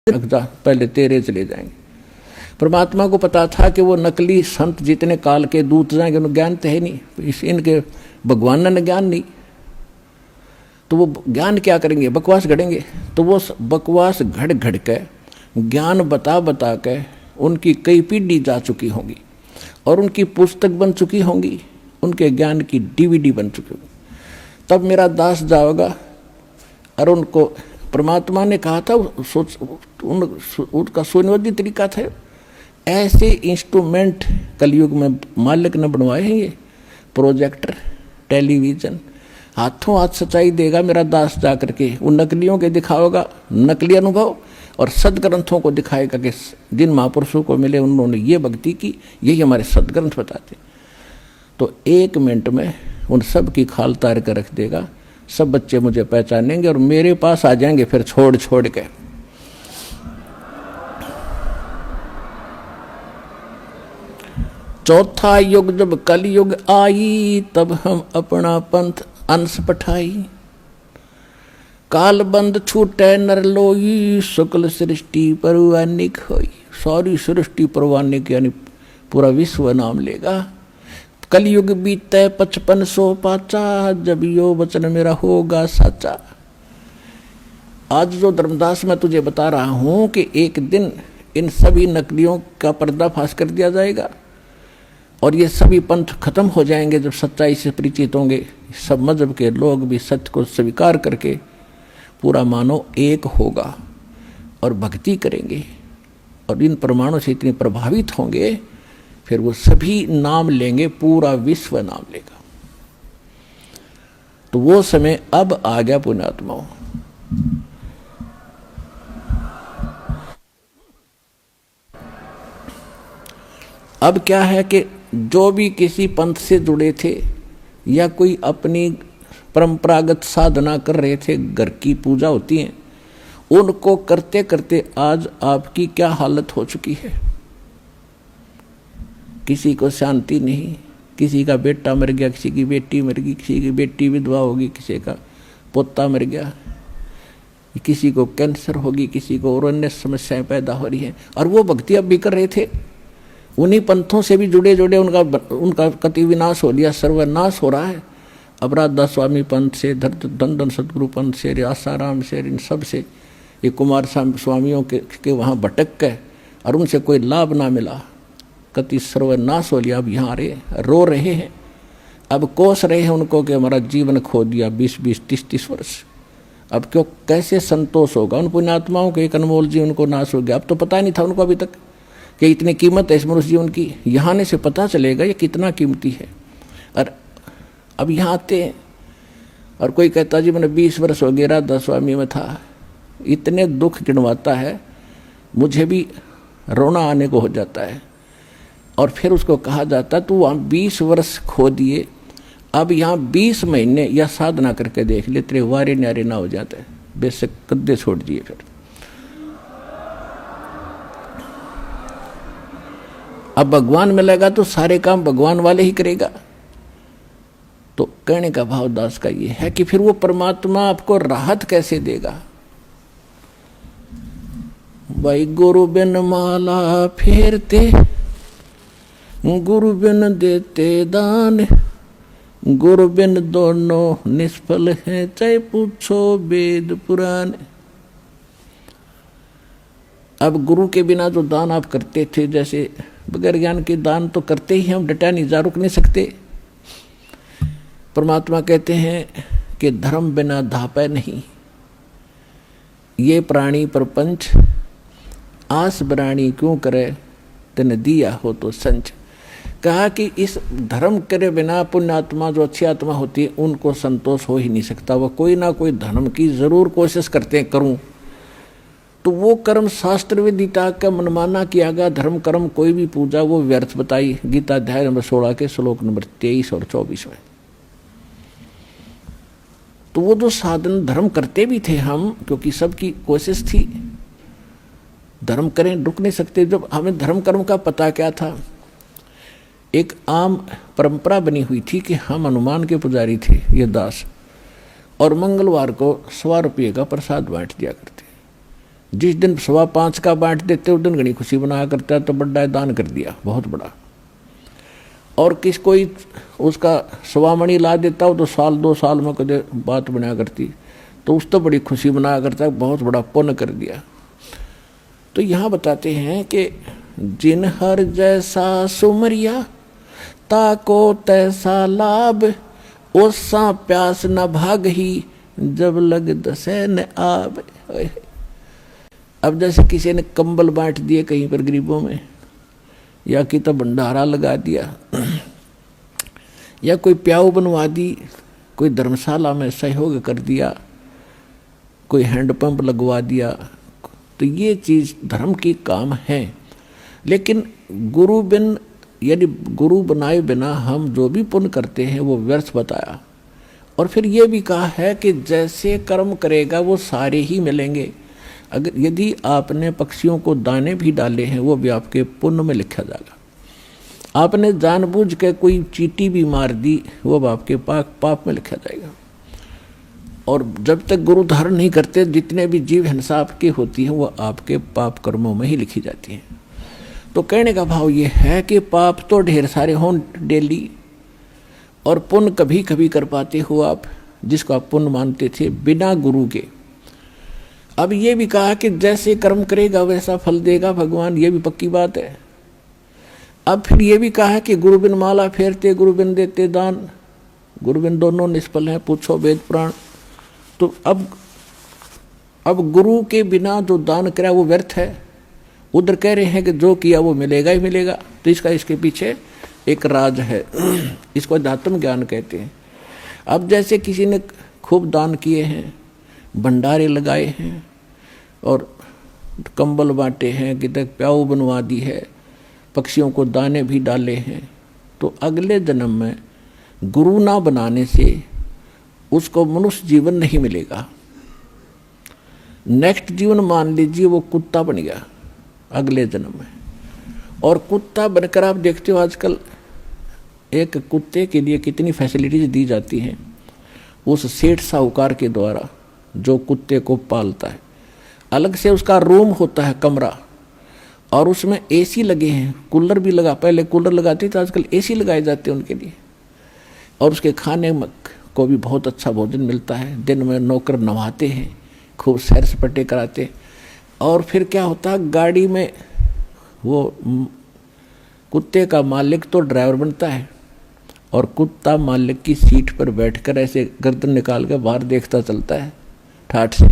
पहले तेरे चले जाएंगे। परमात्मा को पता था कि वो नकली संत जितने काल के दूत जाएंगे, उन्हें ज्ञान तो है नहीं, इनके भगवान ने ज्ञान नहीं, तो वो ज्ञान क्या करेंगे, बकवास गढ़ेंगे। तो वो बकवास घड़ घड़ के ज्ञान बता बता के उनकी कई पीढ़ी जा चुकी होंगी और उनकी पुस्तक बन चुकी होंगी, उनके ज्ञान की डीवीडी बन चुकी होगी। तब मेरा दास जाओगा और उनको परमात्मा ने कहा था, उनका सुनियोजित तरीका था, ऐसे इंस्ट्रूमेंट कलयुग में मालिक ने बनवाए हैं, ये प्रोजेक्टर, टेलीविजन, हाथों हाथ सच्चाई देगा मेरा दास जा करके। उन नकलियों के दिखाओगा नकली अनुभव और सदग्रंथों को दिखाएगा कि जिन महापुरुषों को मिले उन्होंने ये भक्ति की, यही हमारे सदग्रंथ बताते। तो 1 मिनट में उन सब की खाल तार कर रख देगा, सब बच्चे मुझे पहचानेंगे और मेरे पास आ जाएंगे फिर छोड़ छोड़ के। चौथा युग जब कलयुग आई, तब हम अपना पंथ अंश पठाई। काल बंद छूटे नर लोई, शुक्ल सृष्टि परवानिक होई। सारी सृष्टि परवानिक यानी पूरा विश्व नाम लेगा। कलयुग बीते 5500 पाचा, जब यो वचन मेरा होगा साचा। आज जो धर्मदास मैं तुझे बता रहा हूं कि एक दिन इन सभी नकलियों का पर्दाफाश कर दिया जाएगा और ये सभी पंथ खत्म हो जाएंगे जब सच्चाई से परिचित होंगे। सब मजहब के लोग भी सत्य को स्वीकार करके पूरा मानव एक होगा और भक्ति करेंगे और इन प्रमाणों से इतने प्रभावित होंगे, फिर वो सभी नाम लेंगे, पूरा विश्व नाम लेगा। तो वो समय अब आ गया पुण्यात्माओं। अब क्या है कि जो भी किसी पंथ से जुड़े थे या कोई अपनी परंपरागत साधना कर रहे थे, घर की पूजा होती है, उनको करते करते आज आपकी क्या हालत हो चुकी है। किसी को शांति नहीं, किसी का बेटा मर गया, किसी की बेटी मर गई, किसी की बेटी विधवा होगी, किसी का पोता मर गया, किसी को कैंसर होगी, किसी को और अन्य समस्याएं पैदा हो रही हैं। और वो भक्ति अब भी कर रहे थे, उन्हीं पंथों से भी जुड़े जुड़े उनका कति विनाश हो लिया, सर्वनाश हो रहा है। अब राधा स्वामी पंथ से, धन सतगुरु पंथ से, आसाराम से, इन सब से, ये कुमार स्वामियों के वहाँ भटक गए और उनसे कोई लाभ ना मिला, कति सर्वनाश हो लिया। अब यहाँ रो रहे हैं, अब कोस रहे हैं उनको कि हमारा जीवन खो दिया 20-20, 30-30 वर्ष। अब क्यों, कैसे संतोष होगा उन पुण्यात्माओं के, एक अनमोल जीवन को नाश हो गया। अब तो पता नहीं था उनको अभी तक कि इतनी कीमत है इस मनुष्य जीवन की। यहाँ आने से पता चलेगा ये कितना कीमती है। और अब यहाँ आते हैं और कोई कहता जी मैंने 20 वर्ष हो गया राधा स्वामी में था, इतने दुख गिनवाता है, मुझे भी रोना आने को हो जाता है। और फिर उसको कहा जाता है तू वहाँ 20 वर्ष खो दिए, अब यहाँ 20 महीने या साधना करके देख ले, तेरे वारे न्यारे ना हो जाते, बेशक कद्दे छोड़ दिए। फिर अब भगवान मिलेगा तो सारे काम भगवान वाले ही करेगा। तो कहने का भाव दास का ये है कि फिर वो परमात्मा आपको राहत कैसे देगा। भाई गुरु बिन माला फेरते, गुरु बिन देते दान, गुरु बिन दोनों निष्फल हैं, चाहे पूछो वेद पुराण। अब गुरु के बिना जो दान आप करते थे, जैसे बगैर ज्ञान के दान तो करते ही हम, डटा नहीं, जा रुक नहीं सकते। परमात्मा कहते हैं कि धर्म बिना धापै नहीं, ये प्राणी प्रपंच आस बराणी क्यों करे, तेने दिया हो तो संच। कहा कि इस धर्म करे बिना पुण्यात्मा जो अच्छी आत्मा होती है उनको संतोष हो ही नहीं सकता। वह कोई ना कोई धर्म की जरूर कोशिश करते हैं करूं, तो वो कर्म शास्त्र विदिता का मनमाना किया गया धर्म कर्म, कोई भी पूजा वो व्यर्थ बताई। गीता अध्याय नंबर 16 के श्लोक नंबर 23 और 24 में। तो वो जो साधन धर्म करते भी थे हम, क्योंकि सबकी कोशिश थी धर्म करें, रुक नहीं सकते। जब हमें धर्म कर्म का पता क्या था, एक आम परंपरा बनी हुई थी कि हम हनुमान के पुजारी थे ये दास, और मंगलवार को 100 रुपये का प्रसाद बांट दिया करते। जिस दिन 5.25 का बांट देते उस दिन घनी खुशी बनाया करता है, तो बड़ा दान कर दिया, बहुत बड़ा। और किस कोई उसका 1.25 मणि ला देता हो तो 1-2 साल में कदे बात बनाया करती, तो उस तो बड़ी खुशी बनाया करता है, बहुत बड़ा पुण्य कर दिया। तो यहाँ बताते हैं कि जिन हर जैसा सुमरिया ताको तैसा लाभ, ओसा प्यास न भाग ही जब लग दसे न आब। अब जैसे किसी ने कंबल बांट दिए कहीं पर गरीबों में, या कि तो भंडारा लगा दिया, या कोई प्याऊ बनवा दी, कोई धर्मशाला में सहयोग कर दिया, कोई हैंडपंप लगवा दिया, तो ये चीज़ धर्म की काम है। लेकिन गुरु बिन यानी गुरु बनाए बिना हम जो भी पुण्य करते हैं वो व्यर्थ बताया। और फिर ये भी कहा है कि जैसे कर्म करेगा वो सारे ही मिलेंगे। अगर यदि आपने पक्षियों को दाने भी डाले हैं वो भी आपके पुण्य में लिखा जाएगा। आपने जानबूझ के कोई चींटी भी मार दी वो भी आपके पाप में लिखा जाएगा। और जब तक गुरु धारण नहीं करते जितने भी जीव हिंसा आपकी होती है वो आपके पाप कर्मों में ही लिखी जाती है। तो कहने का भाव ये है कि पाप तो ढेर सारे हों डेली, और पुण्य कभी कभी कर पाते हो आप, जिसको आप पुण्य मानते थे बिना गुरु के। अब ये भी कहा कि जैसे कर्म करेगा वैसा फल देगा भगवान, ये भी पक्की बात है। अब फिर ये भी कहा कि गुरु बिन माला फेरते गुरु बिन देते दान, गुरु बिन दोनों निष्फल हैं, पूछो वेद पुराण। तो अब गुरु के बिना जो दान करा वो व्यर्थ है। उधर कह रहे हैं कि जो किया वो मिलेगा ही मिलेगा। तो इसके पीछे एक राज है, इसको अध्यात्म ज्ञान कहते हैं। अब जैसे किसी ने खूब दान किए हैं, भंडारे लगाए हैं और कंबल बांटे हैं, कितने प्याऊ बनवा दी है, पक्षियों को दाने भी डाले हैं, तो अगले जन्म में गुरु ना बनाने से उसको मनुष्य जीवन नहीं मिलेगा। नेक्स्ट जीवन मान लीजिए वो कुत्ता बन गया अगले जन्म में, और कुत्ता बनकर आप देखते हो आजकल एक कुत्ते के लिए कितनी फैसिलिटीज दी जाती हैं उस सेठ साहूकार के द्वारा जो कुत्ते को पालता है। अलग से उसका रूम होता है, कमरा, और उसमें एसी लगे हैं, कूलर भी लगा, पहले कूलर लगाते थे, आजकल एसी लगाए जाते हैं उनके लिए। और उसके खाने को भी बहुत अच्छा भोजन मिलता है। दिन में नौकर नवाते हैं, खूब सैर सपाटे कराते। और फिर क्या होता है, गाड़ी में वो कुत्ते का मालिक तो ड्राइवर बनता है और कुत्ता मालिक की सीट पर बैठकर ऐसे गर्दन निकाल कर बाहर देखता चलता है ठाठ से।